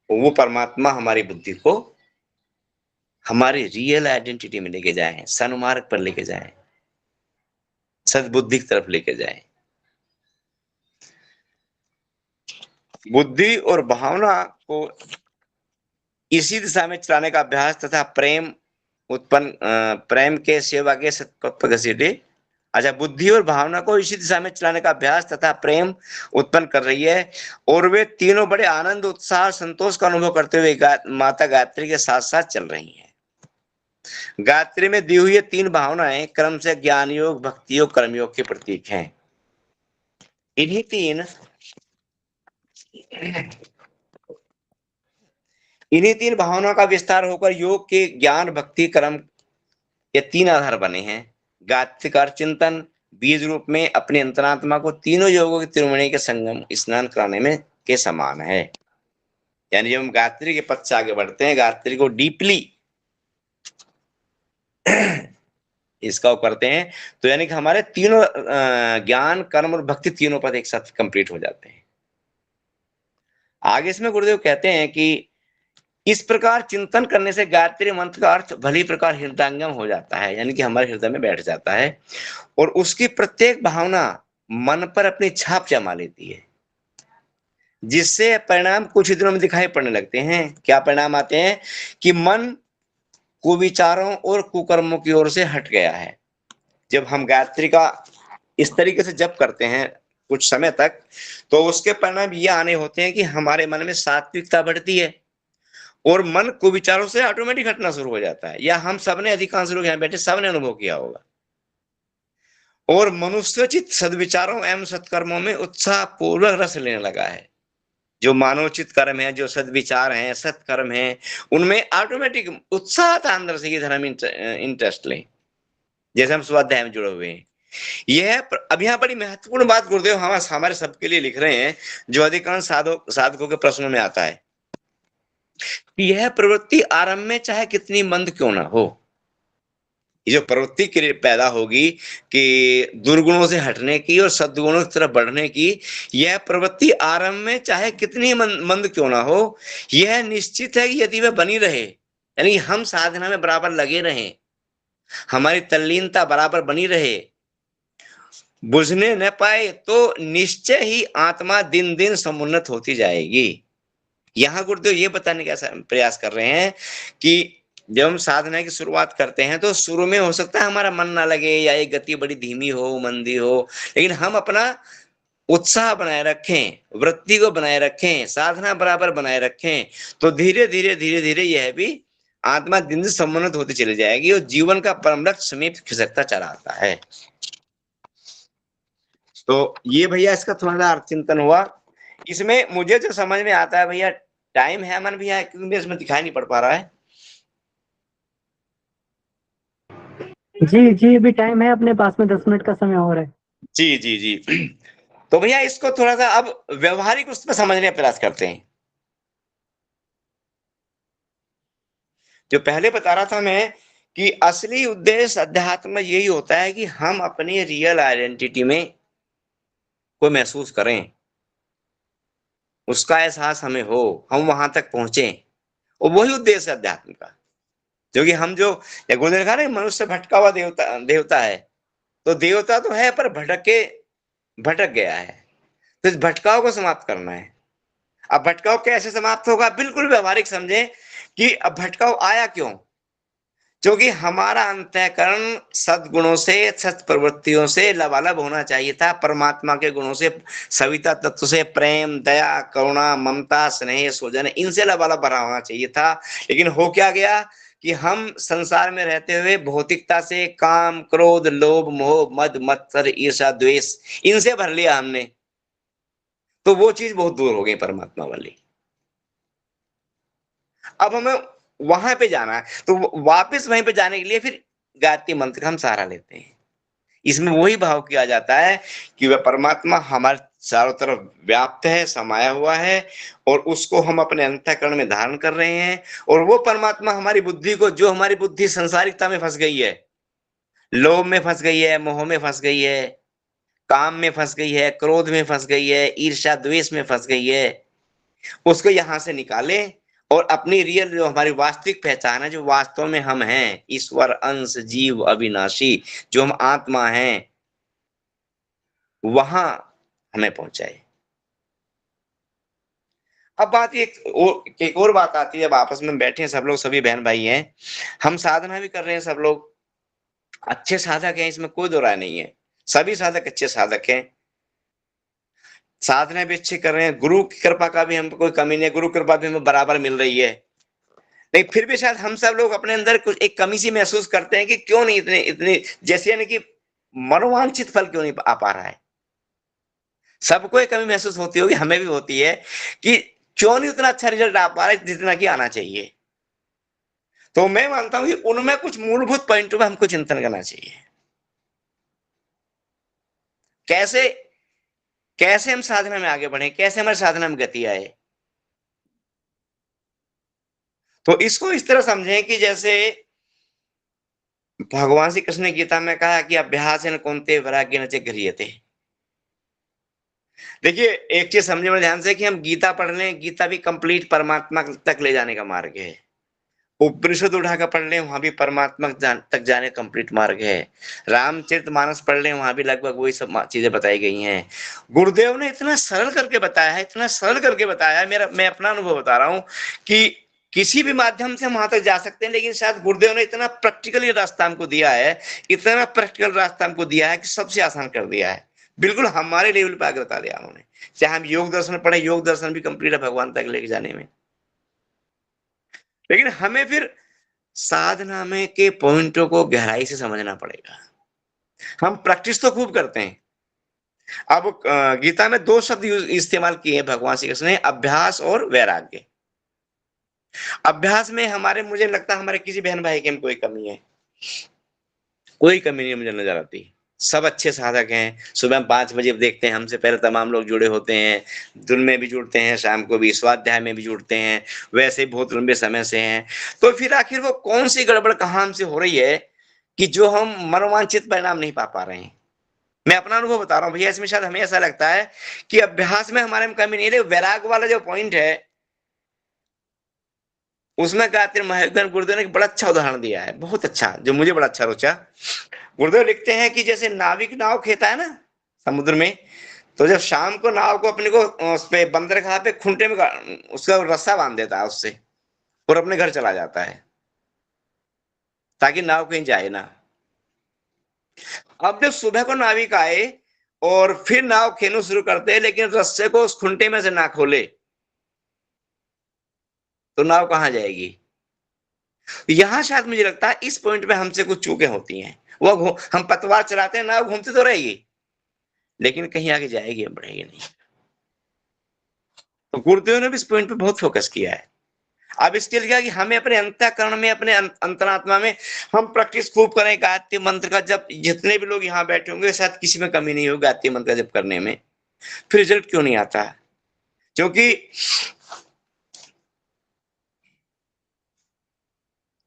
वो परमात्मा हमारी बुद्धि को हमारी रियल आइडेंटिटी में लेके जाए, सन्मार्ग पर लेके जाए, सद्बुद्धि की तरफ लेके जाए। बुद्धि और भावना को इसी दिशा में चलाने का अभ्यास तथा प्रेम प्रेम के, सेवा के सतपथ पर घसीटे। अच्छा, बुद्धि और भावना को इसी दिशा में चलाने का अभ्यास तथा प्रेम उत्पन्न कर रही है, और वे तीनों बड़े आनंद, उत्साह, संतोष का अनुभव करते हुए माता गायत्री के साथ साथ चल रही हैं। गायत्री में दी हुई ये 3 भावनाएं क्रम से ज्ञान योग, भक्ति योग, कर्म योग के प्रतीक हैं। इन्हीं तीन भावनाओं का विस्तार होकर योग के ज्ञान, भक्ति, कर्म ये 3 आधार बने हैं। गायत्री का चिंतन बीज रूप में अपनी अंतरात्मा को तीनों योगों की त्रिवेणी के संगम स्नान कराने में के समान है। यानी जब हम गायत्री के पथ से आगे बढ़ते हैं, गायत्री को डीपली इसका करते हैं, तो यानी कि हमारे तीनों ज्ञान, कर्म और भक्ति तीनों पद एक साथ कंप्लीट हो जाते हैं। आगे इसमें गुरुदेव कहते हैं कि इस प्रकार चिंतन करने से गायत्री मंत्र का अर्थ भली प्रकार हृदयंगम हो जाता है, यानी कि हमारे हृदय में बैठ जाता है, और उसकी प्रत्येक भावना मन पर अपनी छाप जमा लेती है, जिससे परिणाम कुछ ही दिनों में दिखाई पड़ने लगते हैं। क्या परिणाम आते हैं कि मन कुविचारों और कुकर्मों की ओर से हट गया है। जब हम गायत्री का इस तरीके से जप करते हैं कुछ समय तक, तो उसके परिणाम ये आने होते हैं कि हमारे मन में सात्विकता बढ़ती है और मन कुविचारों से ऑटोमेटिक हटना शुरू हो जाता है। या हम सबने, अधिकांश लोग यहाँ बैठे सबने अनुभव किया होगा। और मनुष्योचित सद्विचारों एवं सत्कर्मों में उत्साह पूर्वक रस लेने लगा है। जो मानवोचित कर्म है, जो सद्विचार हैं, सत्कर्म हैं, उनमें ऑटोमेटिक उत्साह आता है अंदर से कि हम इंटरेस्ट लें, जैसे हम स्वाध्याय में जुड़े हुए हैं। यह अब यहाँ बड़ी महत्वपूर्ण बात गुरुदेव हमारे सबके लिए लिख रहे हैं, जो अधिकांश साधकों के प्रश्नों में आता है कि यह प्रवृत्ति आरंभ में चाहे कितनी मंद क्यों ना हो, ये जो प्रवृत्ति के लिए पैदा होगी कि दुर्गुणों से हटने की और सद्गुणों की तरफ बढ़ने की, यह प्रवृत्ति आरंभ में चाहे कितनी मंद क्यों ना हो, यह निश्चित है कि यदि वह बनी रहे, यानी हम साधना में बराबर लगे रहें, हमारी तल्लीनता बराबर बनी रहे, बुझने न पाए, तो निश्चय ही आत्मा दिन दिन समुन्नत होती जाएगी। यहाँ गुरुदेव ये बताने का प्रयास कर रहे हैं कि जब हम साधना की शुरुआत करते हैं तो शुरू में हो सकता है हमारा मन ना लगे या एक गति बड़ी धीमी हो, मंदी हो, लेकिन हम अपना उत्साह बनाए रखें, वृत्ति को बनाए रखें, साधना बराबर बनाए रखें, तो धीरे धीरे यह भी आत्मा दिन दिन समुन्नत होती चली जाएगी और जीवन का परम लक्ष्य समीप खिसकता चला आता है। तो ये भैया इसका थोड़ा सा अर्थ चिंतन हुआ। इसमें मुझे जो समझ में आता है भैया, टाइम है अमन भैया, क्योंकि इसमें दिखाई नहीं पड़ पा रहा है। जी जी, अभी टाइम है अपने पास में, 10 मिनट का समय और है। जी जी जी। तो भैया इसको थोड़ा सा अब व्यवहारिक उसमें समझने का प्रयास करते हैं। जो पहले बता रहा था मैं कि असली उद्देश्य अध्यात्म में यही होता है कि हम अपनी रियल आइडेंटिटी में को महसूस करें, उसका एहसास हमें हो, हम वहां तक पहुंचे, और वही उद्देश्य है अध्यात्म का। क्योंकि हम जो गुरुदेव लिखा ना, मनुष्य भटका हुआ देवता है, तो देवता तो है पर भटक गया है, तो इस भटकाव को समाप्त करना है। अब भटकाव कैसे समाप्त होगा, बिल्कुल व्यवहारिक समझे कि अब भटकाव आया क्यों, क्योंकि हमारा अंतःकरण सद्गुणों से, सत प्रवृत्तियों से लबालब होना चाहिए था, परमात्मा के गुणों से, सविता तत्व से, प्रेम, दया, करुणा, ममता, स्नेह, सौजन्य, इनसे लबालब भरा होना चाहिए था। लेकिन हो क्या गया कि हम संसार में रहते हुए भौतिकता से काम, क्रोध, लोभ, मोह, मद, मत्सर, ईर्ष्या, द्वेष, इनसे भर लिया हमने, तो वो चीज बहुत दूर हो गई परमात्मा वाली। अब हमें वहां पे जाना है, तो वापस वहीं पे जाने के लिए फिर गायत्री मंत्र का हम सहारा लेते हैं। इसमें वही भाव किया जाता है कि वह परमात्मा हमारे चारों तरफ व्याप्त है, समाया हुआ है, और उसको हम अपने अंतःकरण में धारण कर रहे हैं। और वो परमात्मा हमारी बुद्धि को, जो हमारी बुद्धि संसारिकता में फंस गई है, लोभ में फंस गई है, मोह में फंस गई है, काम में फंस गई है, क्रोध में फंस गई है, ईर्ष्या द्वेष में फंस गई है, उसको यहां से निकाले और अपनी रियल, जो हमारी वास्तविक पहचान है, जो वास्तव में हम हैं, ईश्वर अंश जीव अविनाशी, जो हम आत्मा हैं, वहां हमें पहुंचाए। अब बात एक और बात आती है, जब आपस में बैठे हैं सब लोग, सभी बहन भाई हैं, हम साधना भी कर रहे हैं, सब लोग अच्छे साधक हैं, इसमें कोई दो राय नहीं है, सभी साधक अच्छे साधक हैं, साधना भी अच्छी कर रहे हैं, गुरु की कृपा का भी हमको कोई कमी नहीं है, गुरु कृपा भी हमें बराबर मिल रही है। लेकिन फिर भी शायद हम सब लोग अपने अंदर कुछ एक कमी सी महसूस करते हैं कि क्यों नहीं इतने इतने, जैसे यानी कि मनोवांछित फल क्यों नहीं आ पा रहा है। सबको एक कमी महसूस होती होगी, हमें भी होती है कि क्यों नहीं उतना अच्छा रिजल्ट आ पा रहा है जितना कि आना चाहिए। तो मैं मानता हूं कि उनमें कुछ मूलभूत पॉइंटों में हमको चिंतन करना चाहिए। कैसे कैसे हम साधना में आगे बढ़े, कैसे हमारी साधना में गति आए। तो इसको इस तरह समझें कि जैसे भगवान श्री कृष्ण ने गीता में कहा कि अभ्यासेन कौन्तेय वैराग्येन च गृह्यते। देखिए एक चीज समझे बड़े ध्यान से कि हम गीता पढ़ लें, गीता भी कंप्लीट परमात्मा तक ले जाने का मार्ग है। उपनिषद उठाकर पढ़ लें, वहां भी परमात्मा तक जाने कंप्लीट मार्ग है। रामचरितमानस पढ़ लें, वहां भी लगभग वही सब चीजें बताई गई हैं। गुरुदेव ने इतना सरल करके बताया है, इतना सरल करके बताया है, मैं अपना अनुभव बता रहा हूं कि किसी भी माध्यम से हम वहां तक जा सकते हैं, लेकिन शायद गुरुदेव ने इतना प्रैक्टिकली रास्ता हमको दिया है, इतना प्रैक्टिकल रास्ता हमको दिया है कि सबसे आसान कर दिया है, बिल्कुल हमारे लेवल पे आगे बता दिया उन्होंने। चाहे हम योग दर्शन पढ़े, योग दर्शन भी कंप्लीट है भगवान तक लेके जाने में, लेकिन हमें फिर साधना में के पॉइंटों को गहराई से समझना पड़ेगा। हम प्रैक्टिस तो खूब करते हैं। अब गीता में 2 शब्द इस्तेमाल किए हैं भगवान श्री कृष्ण ने, अभ्यास और वैराग्य। अभ्यास में हमारे, मुझे लगता है हमारे किसी बहन भाई के में कोई कमी है, कोई कमी नहीं मुझे नजर आती। सब अच्छे साधक हैं, सुबह 5 बजे देखते हैं, हमसे पहले तमाम लोग जुड़े होते हैं, दिन में भी जुड़ते हैं, शाम को भी स्वाध्याय में भी जुड़ते हैं, वैसे बहुत लंबे समय से हैं। तो फिर आखिर वो कौन सी गड़बड़ कहाँ हमसे हो रही है कि जो हम मनोवांछित परिणाम नहीं पा रहे हैं। मैं अपना अनुभव बता रहा हूँ भैया, इसमें शायद हमें ऐसा लगता है कि अभ्यास में हमारे में कमी नहीं है, वैराग वाला जो पॉइंट है उसमें गायत्री महाविद्वान गुरुदेव ने एक बड़ा अच्छा उदाहरण दिया है, बहुत अच्छा, जो मुझे बड़ा अच्छा रोचा। गुरुदेव लिखते हैं कि जैसे नाविक नाव खेता है ना समुद्र में, तो जब शाम को नाव को अपने को उस पे बंदरगाह पे खूंटे में उसका रस्सा बांध देता है उससे, और अपने घर चला जाता है ताकि नाव कहीं जाए ना। अब जब सुबह को नाविक आए और फिर नाव खेलना शुरू करते हैं, लेकिन रस्से को उस खुंटे में से ना खोले तो नाव कहां जाएगी। यहां शायद मुझे लगता है इस पॉइंट पे हमसे कुछ चूकें होती हैं। वो हम पतवार चलाते हैं, नाव घूमती तो रहेगी लेकिन कहीं आगे जाएगी, बढ़ेगी नहीं। तो गुरुदेव ने भी इस पॉइंट पे बहुत फोकस किया है। अब इसके लिए कि हमें अपने अंतःकरण में, अपने अंतरात्मा में हम प्रैक्टिस खूब करें गायत्री मंत्र का। जब जितने भी लोग यहाँ बैठे होंगे शायद किसी में कमी नहीं होगी गायत्री मंत्र जब करने में, फिर रिजल्ट क्यों नहीं आता? क्योंकि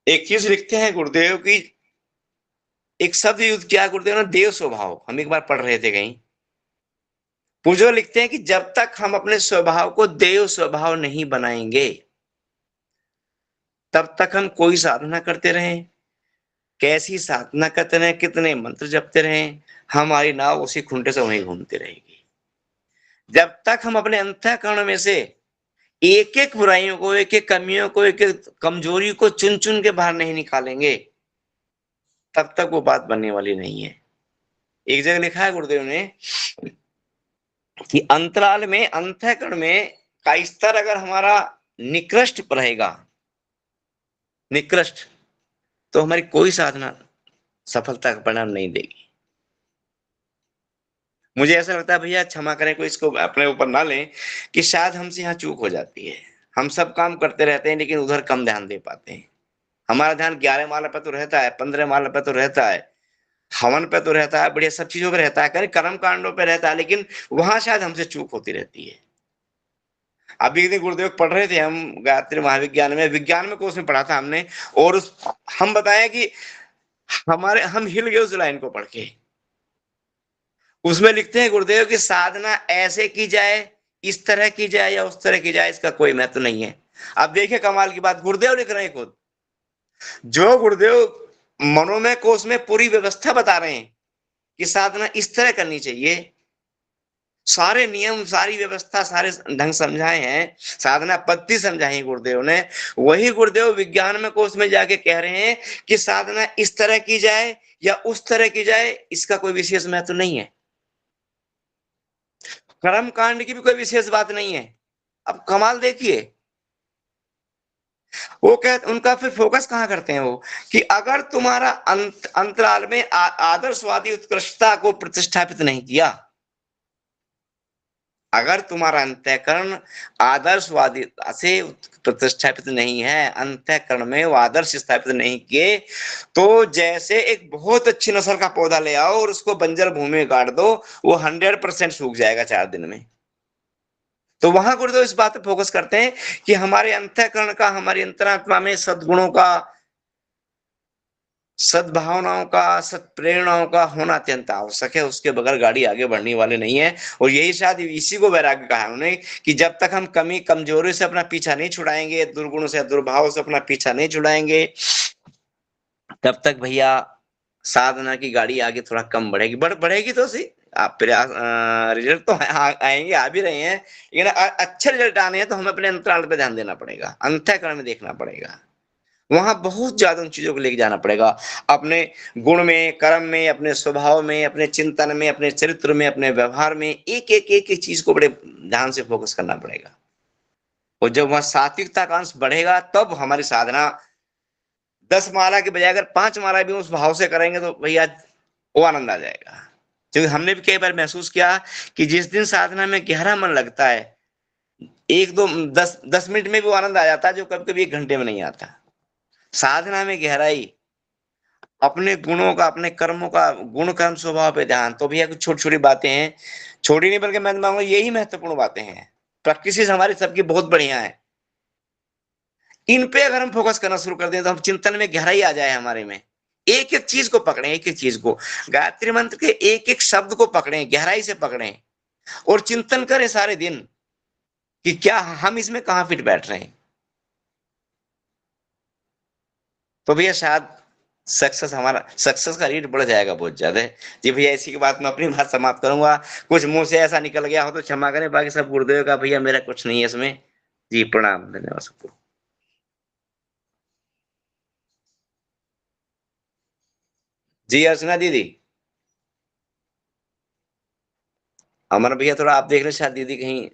एक चीज लिखते हैं गुरुदेव की, एक शब्द यूज किया गुरुदेव ने, देव स्वभाव। हम एक बार पढ़ रहे थे कहीं, पूजो लिखते हैं कि जब तक हम अपने स्वभाव को देव स्वभाव नहीं बनाएंगे तब तक हम कोई साधना करते रहें, कैसी साधना करते रहें, कितने मंत्र जपते रहें, हमारी नाव उसी खुंटे से वहीं घूमती रहेगी। जब तक हम अपने अंतःकरण में से एक एक बुराइयों को, एक एक कमियों को, एक एक कमजोरी को चुन चुन के बाहर नहीं निकालेंगे तब तक वो बात बनने वाली नहीं है। एक जगह लिखा है गुरुदेव ने कि अंतराल में, अंतःकरण में का स्तर अगर हमारा निकृष्ट रहेगा, निकृष्ट, तो हमारी कोई साधना सफलता का परिणाम नहीं देगी। मुझे ऐसा लगता है भैया, क्षमा करें कोई इसको अपने ऊपर ना लें, कि शायद हमसे यहाँ चूक हो जाती है। हम सब काम करते रहते हैं लेकिन उधर कम ध्यान दे पाते हैं। हमारा ध्यान 11 माला पे तो रहता है, 15 माला पे तो रहता है, हवन पे तो रहता है, बढ़िया सब चीजों पे रहता है, कर्म कांडों पे रहता है, लेकिन वहां शायद हमसे चूक होती रहती है। अभी एक दिन गुरुदेव पढ़ रहे थे हम गायत्री महाविज्ञान में, विज्ञान में कोर्स में पढ़ा था हमने, और हम बताया कि हम हिल गए उस लाइन को पढ़ के। उसमें लिखते हैं गुरुदेव की साधना ऐसे की जाए, इस तरह की जाए या उस तरह की जाए, इसका कोई महत्व नहीं है। अब देखिए कमाल की बात, गुरुदेव लिख रहे हैं खुद, जो गुरुदेव मनोमय कोश में पूरी व्यवस्था बता रहे हैं कि साधना इस तरह करनी चाहिए, सारे नियम, सारी व्यवस्था, सारे ढंग समझाए हैं, साधना पद्धति समझाई गुरुदेव ने, वही गुरुदेव विज्ञान में कोश में जाके कह रहे हैं कि साधना इस तरह की जाए या उस तरह की जाए, इसका कोई विशेष महत्व नहीं है। कर्म कांड की भी कोई विशेष बात नहीं है। अब कमाल देखिए, वो उनका फिर फोकस कहां करते हैं वो, कि अगर तुम्हारा अंतराल में आदर्शवादी उत्कृष्टता को प्रतिष्ठापित नहीं किया, अगर तुम्हारा अंतःकरण आदर्शवादी से प्रतिष्ठापित नहीं है, अंतःकरण में वो आदर्श स्थापित नहीं किए, तो जैसे एक बहुत अच्छी नस्ल का पौधा ले आओ और उसको बंजर भूमि में गाड़ दो, वो 100% सूख जाएगा 4 दिन में। तो वहां गुरुदेव इस बात पे फोकस करते हैं कि हमारे अंतःकरण का, हमारी अंतरात्मा में सद्गुणों का, सद्भावनाओं का, सत्प्रेरणाओं का होना अत्यंत आवश्यक है। उसके बगैर गाड़ी आगे बढ़ने वाली नहीं है। और यही शायद इसी को वैराग्य कहा है उन्होंने, कि जब तक हम कमी कमजोरी से अपना पीछा नहीं छुड़ाएंगे, दुर्गुणों से, दुर्भाव से अपना पीछा नहीं छुड़ाएंगे, तब तक भैया साधना की गाड़ी आगे थोड़ा कम बढ़ेगी। बढ़ेगी तो सही, आप प्रयास रिजल्ट तो आएंगे, आ भी रहे हैं, लेकिन अच्छे रिजल्ट आने हैं तो हमें अपने अंतराल पे ध्यान देना पड़ेगा, अंतःकरण में देखना पड़ेगा। वहां बहुत ज्यादा उन चीजों को लेके जाना पड़ेगा, अपने गुण में, कर्म में, अपने स्वभाव में, अपने चिंतन में, अपने चरित्र में, अपने व्यवहार में, एक चीज को बड़े ध्यान से फोकस करना पड़ेगा। और जब वहां सात्विकता का अंश बढ़ेगा तब हमारी साधना 10 माला के बजाय अगर 5 माला भी उस भाव से करेंगे तो भैया वो आनंद आ जाएगा। क्योंकि हमने भी कई बार महसूस किया कि जिस दिन साधना में गहरा मन लगता है, 1 2 10 10 मिनट में भी वो आनंद आ जाता है जो कभी कभी 1 घंटे में नहीं आता। साधना में गहराई, अपने गुणों का, अपने कर्मों का, गुण कर्म स्वभाव पे ध्यान, तो भैया कुछ छोटी छोटी बातें हैं, छोटी नहीं बल्कि मैं मानूंगा यही महत्वपूर्ण बातें हैं। प्रैक्टिस हमारी सबकी बहुत बढ़िया है, इन पे अगर हम फोकस करना शुरू कर दें तो हम चिंतन में गहराई आ जाए हमारे में, एक एक चीज को पकड़ें, एक एक चीज को, गायत्री मंत्र के एक एक शब्द को पकड़ें, गहराई से पकड़ें और चिंतन करें सारे दिन कि क्या हम इसमें कहां फिट बैठ रहे हैं। तो भैया शायद सक्सेस का रेट बढ़ जाएगा बहुत ज्यादा। जी भैया, इसी के बाद मैं अपनी बात समाप्त करूंगा। कुछ मुंह से ऐसा निकल गया हो तो क्षमा करें, बाकी सब गुरुदेव का, भैया मेरा कुछ नहीं है इसमें। जी प्रणाम, धन्यवाद सबको। जी अर्चना दीदी, अमर भैया थोड़ा आप देख रहे, शायद दीदी कहीं।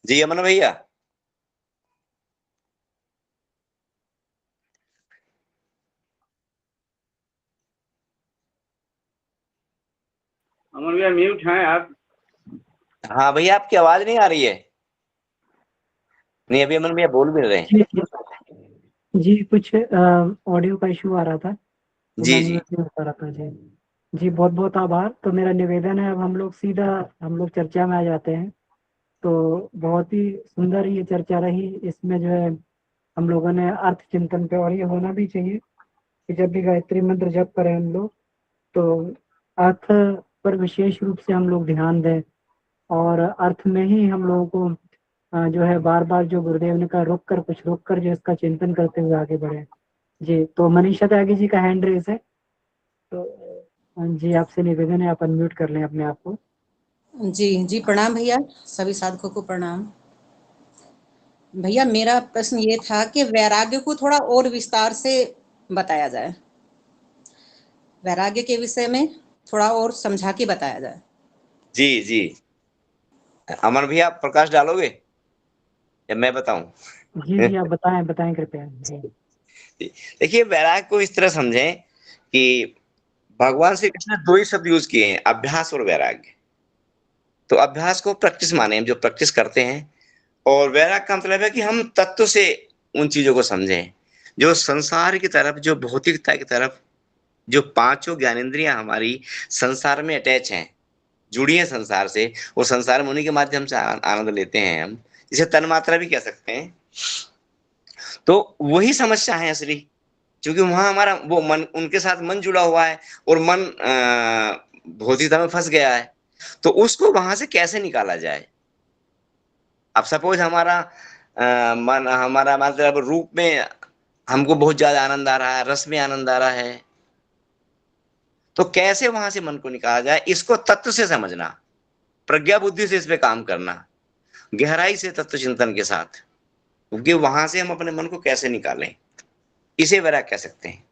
जी अमन भैया। अमन भैया म्यूट हैं आप। हाँ भैया, आपकी आवाज नहीं आ रही है। नहीं, अभी अमन भैया बोल भी रहे हैं। जी जी, कुछ ऑडियो का इशू आ रहा था तो जी मैं जी। म्यूट नहीं हो पा रहा था। जी जी, बहुत बहुत आभार। तो मेरा निवेदन है, अब हम लोग सीधा चर्चा में आ जाते हैं। तो बहुत ही सुंदर ये चर्चा रही, इसमें जो है हम लोगों ने अर्थ चिंतन पे, और ये होना भी चाहिए कि जब भी गायत्री मंत्र जप करें हम लोग तो अर्थ पर विशेष रूप से हम लोग ध्यान दें, और अर्थ में ही हम लोगों को जो है बार बार जो गुरुदेव ने कहा रुक कर जो इसका चिंतन करते हुए आगे बढ़े। जी, तो मनीषा त्यागी जी का हैंड रेस है, तो जी आपसे निवेदन है आप अनम्यूट कर लें अपने आप को। जी जी, प्रणाम भैया, सभी साधकों को प्रणाम। भैया मेरा प्रश्न ये था कि वैराग्य को थोड़ा और विस्तार से बताया जाए, वैराग्य के विषय में थोड़ा और समझा के बताया जाए। जी जी, अमन भैया आप प्रकाश डालोगे या मैं बताऊं? जी जी, आप बताएं बताएं कृपया। जी देखिए, वैराग्य को इस तरह समझें कि भगवान श्री कृष्ण ने 2 ही शब्द यूज किए हैं, अभ्यास और वैराग्य। तो अभ्यास को प्रैक्टिस माने, हम जो प्रैक्टिस करते हैं, और वैराग्य का मतलब है कि हम तत्व से उन चीजों को समझें जो संसार की तरफ, जो भौतिकता की तरफ, जो 5 ज्ञानेंद्रियां हमारी संसार में अटैच हैं, जुड़ी हैं संसार से, वो संसार में उन्हीं के माध्यम से आनंद लेते हैं हम, जिसे तन्मात्रा भी कह सकते हैं। तो वही समस्या है असली, क्योंकि वहां हमारा वो मन, उनके साथ मन जुड़ा हुआ है और मन भौतिकता में फंस गया है। तो उसको वहां से कैसे निकाला जाए? अब सपोज हमारा मन, हमारा मतलब रूप में हमको बहुत ज्यादा आनंद आ रहा है, रस में आनंद आ रहा है, तो कैसे वहां से मन को निकाला जाए? इसको तत्व से समझना, प्रज्ञा बुद्धि से इस पे काम करना, गहराई से तत्व चिंतन के साथ, क्योंकि वहां से हम अपने मन को कैसे निकालें, इसे वैराग्य कह सकते हैं।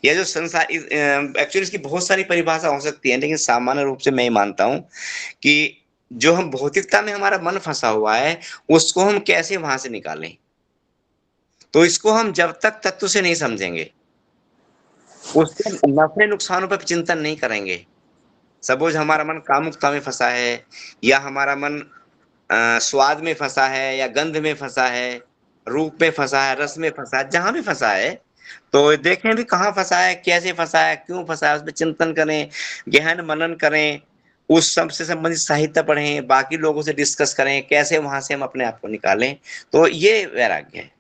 यह जो संसार, एक्चुअली इसकी बहुत सारी परिभाषा हो सकती है, लेकिन सामान्य रूप से मैं ये मानता हूं कि जो हम भौतिकता में हमारा मन फंसा हुआ है, उसको हम कैसे वहां से निकालें। तो इसको हम जब तक तत्व से नहीं समझेंगे, उसके नफे नुकसानों पर चिंतन नहीं करेंगे। सपोज हमारा मन कामुकता में फंसा है, या हमारा मन स्वाद में फंसा है, या गंध में फंसा है, रूप में फंसा है, रस में फंसा है, जहां भी फंसा है, तो देखें भी कहाँ फंसा है, कैसे फंसा है, क्यों फंसा है, उस पर चिंतन करें, गहन मनन करें, उस सब से संबंधित साहित्य पढ़ें, बाकी लोगों से डिस्कस करें, कैसे वहां से हम अपने आप को निकालें। तो ये वैराग्य है,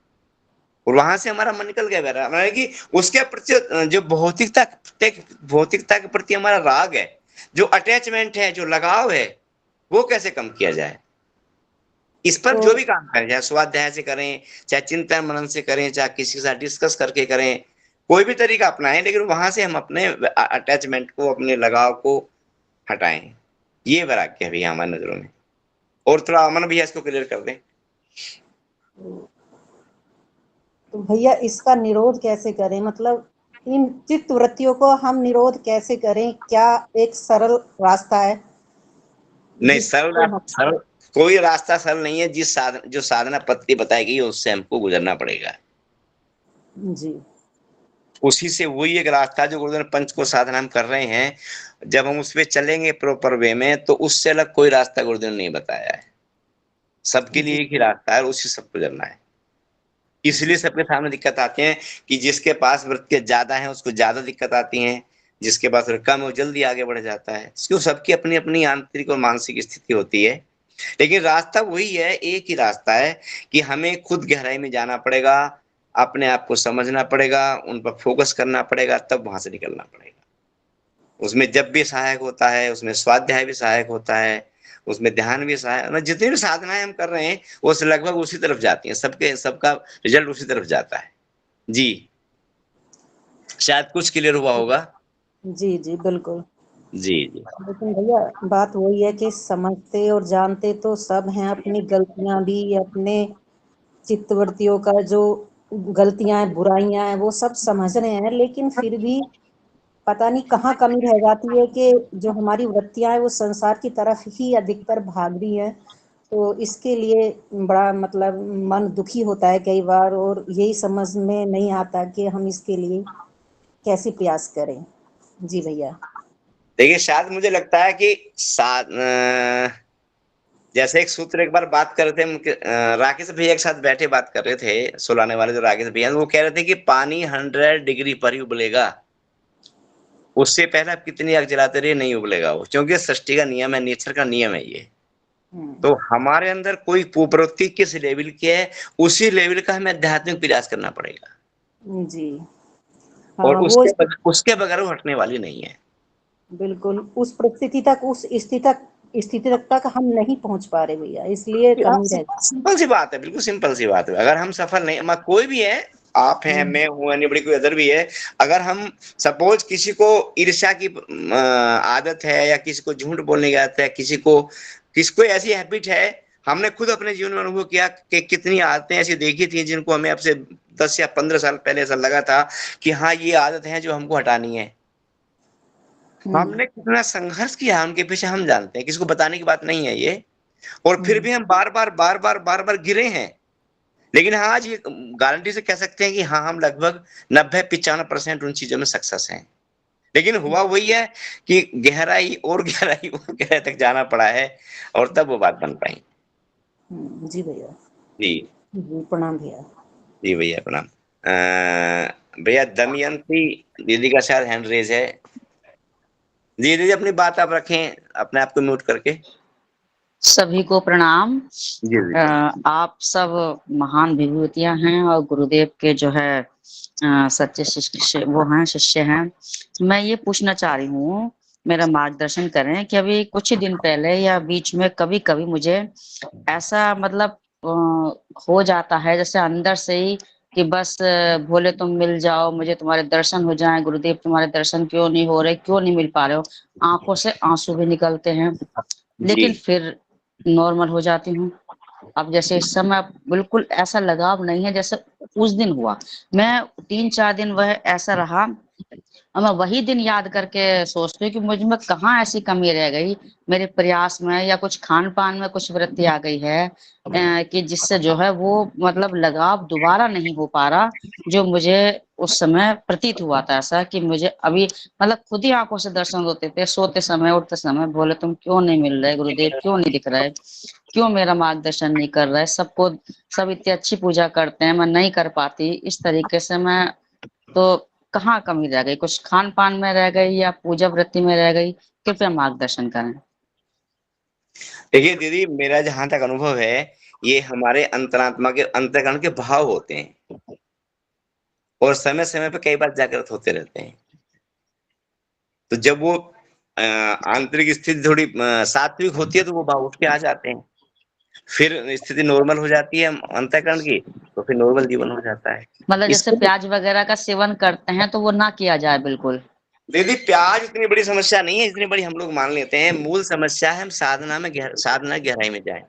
और वहां से हमारा मन निकल गया वैराग्य, मतलब कि उसके प्रति जो भौतिकता के प्रति हमारा राग है, जो अटैचमेंट है, जो लगाव है, वो कैसे कम किया जाए। इस पर तो- जो भी काम करें, चाहे स्वाध्याय से करें, चाहे चिंतन मनन से करें, चाहे किसी के साथ डिस्कस करके करें, कोई भी तरीका अपनाएं, लेकिन वहां से हम अपने अटैचमेंट को, अपने लगाव को हटाएं। ये वैराग्य है भैया हमारी नजरों में। और थोड़ा अमन भैया इसको क्लियर कर दें। तो भैया इसका निरोध कैसे करें, मतलब इन चित्त वृत्तियों को हम निरोध कैसे करें, क्या एक सरल रास्ता है? नहीं, जिससे सरल कोई रास्ता सरल नहीं है। जो साधना पद्धति बताई गई है उससे हमको गुजरना पड़ेगा। जी उसी से वही एक रास्ता जो गुरुदेव पंच को साधना हम कर रहे हैं, जब हम उस पे चलेंगे प्रॉपर वे में, तो उससे अलग कोई रास्ता गुरुदेव ने नहीं बताया है। सबके लिए जी एक ही रास्ता है और उसी सब गुजरना है। इसलिए सबके सामने दिक्कत आती है कि जिसके पास वृत्तियां ज्यादा हैं उसको ज्यादा दिक्कत आती हैं, जिसके पास कम है वो जल्दी आगे बढ़ जाता है। क्यों, सबकी अपनी अपनी आंतरिक और मानसिक स्थिति होती है। लेकिन रास्ता वही है, एक ही रास्ता है कि हमें खुद गहराई में जाना पड़ेगा, अपने आप को समझना पड़ेगा, उन पर फोकस करना पड़ेगा, तब वहां से निकलना पड़ेगा। उसमें जब भी सहायक होता है, उसमें स्वाध्याय भी सहायक होता है, उसमें ध्यान भी सहायक, मतलब जितनी भी साधनाएं हम कर रहे हैं वो लगभग उसी तरफ जाती हैं, सबका रिजल्ट उसी तरफ जाता है। जी, शायद कुछ क्लियर हुआ होगा। जी जी बिल्कुल। जी जी लेकिन भैया बात वही है कि समझते और जानते तो सब हैं, अपनी गलतियां भी, अपने चित्तवृत्तियों का जो गलतियां हैं, बुराइयां हैं, वो सब समझ रहे हैं, लेकिन फिर भी पता नहीं कहाँ कमी रह जाती है कि जो हमारी वृत्तियां हैं वो संसार की तरफ ही अधिकतर भाग रही हैं। तो इसके लिए बड़ा मतलब मन दुखी होता है कई बार, और यही समझ में नहीं आता कि हम इसके लिए कैसे प्रयास करें। जी भैया। देखिए, शायद मुझे लगता है कि जैसे एक सूत्र एक बार बात कर रहे थे राकेश भैया के साथ बैठे बात कर रहे थे, सुलाने वाले जो राकेश भैया, वो कह रहे थे कि पानी 100 डिग्री पर ही उबलेगा, उससे पहले आप कितनी आग जलाते रहिए नहीं उबलेगा वो, क्योंकि सृष्टि का नियम है, नेचर का नियम है ये। तो हमारे अंदर कोई कुप्रवृत्ति किस लेवल की है, उसी लेवल का हमें आध्यात्मिक प्रयास करना पड़ेगा। जी और हाँ वो उसके बगैर वो हटने वाली नहीं है। बिल्कुल उस परिस्थिति तक, उस स्थिति तक हम नहीं पहुंच पा रहे भैया, इसलिए कमी रह सिंपल सी बात है, बिल्कुल सिंपल सी बात है। अगर हम सफल नहीं, कोई भी है, आप हैं, मैं हूं, एनीबडी कोई अदर भी है, अगर हम सपोज किसी को ईर्ष्या की आदत है, या किसी को झूठ बोलने की आदत है, किसी को ऐसी हैबिट है, हमने खुद अपने जीवन में अनुभव किया कि कितनी आदतें ऐसी देखी थी जिनको हमें अब से 10 या 15 साल पहले ऐसा लगा था कि हाँ ये आदत है जो हमको हटानी है। हमने कितना संघर्ष किया उनके पीछे हम जानते हैं, किसी को बताने की बात नहीं है ये। और फिर भी हम बार बार गिरे हैं। लेकिन हाँ, आज ये गारंटी से कह सकते हैं कि हाँ, हम लगभग 90-95% उन चीजों में सक्सेस हैं। लेकिन हुआ वही है कि गहराई और गहराई और गहराई तक जाना पड़ा है, और तब वो बात बन पाई। जी भैया। जी जी प्रणाम भैया। जी भैया प्रणाम। भैया दमयंती दीदी का शायद हैंड रेज है। जी दीदी, अपनी बात आप रखें, अपने आप को म्यूट करके। सभी को प्रणाम। जी जी आप सब महान विभूतियां हैं और गुरुदेव के जो है सच्चे शिष्य वो हैं, शिष्य हैं। मैं ये पूछना चाह रही हूँ, मेरा मार्गदर्शन करें कि अभी कुछ ही दिन पहले या बीच में कभी कभी मुझे ऐसा मतलब हो जाता है जैसे अंदर से ही कि बस भोले तुम मिल जाओ, मुझे तुम्हारे दर्शन हो जाएं, गुरुदेव तुम्हारे दर्शन क्यों नहीं हो रहे, क्यों नहीं मिल पा रहे हो। आंखों से आंसू भी निकलते हैं, लेकिन जी फिर नॉर्मल हो जाती हूँ। अब जैसे इस समय बिल्कुल ऐसा लगाव नहीं है जैसे उस दिन हुआ। मैं 3-4 दिन वह ऐसा रहा, और मैं वही दिन याद करके सोचती हूँ कि मुझ में कहाँ ऐसी कमी रह गई मेरे प्रयास में, या कुछ खान पान में कुछ वृत्ति आ गई है कि जिससे जो है वो मतलब लगाव दोबारा नहीं हो पा रहा, जो मुझे उस समय प्रतीत हुआ था। ऐसा कि मुझे अभी मतलब खुद ही आंखों से दर्शन होते थे, सोते समय उठते समय, बोले तुम क्यों नहीं मिल रहे गुरुदेव, क्यों नहीं दिख रहे, क्यों मेरा मार्गदर्शन नहीं कर रहे, सब इतनी अच्छी पूजा करते हैं, मैं नहीं कर पाती। इस तरीके से मैं तो कहाँ कमी रह गई, कुछ खान पान में रह गई या पूजा वृत्ति में रह गई, कृपया मार्गदर्शन करें। देखिए दीदी, मेरा जहां तक अनुभव है, ये हमारे अंतरात्मा के अंतःकरण के भाव होते हैं, और समय समय पे कई बार जागृत होते रहते हैं। तो जब वो आंतरिक स्थिति थोड़ी सात्विक होती है तो वो भाव उठ के आ जाते हैं। फिर स्थिति नॉर्मल हो जाती है अंतःकरण की, तो फिर नॉर्मल जीवन हो जाता है। मतलब जैसे इसको प्याज वगैरह का सेवन करते हैं तो वो ना किया जाए बिल्कुल। दीदी प्याज इतनी बड़ी समस्या नहीं है, इतनी बड़ी हम लोग मान लेते हैं। मूल समस्या है हम साधना गहराई में जाए।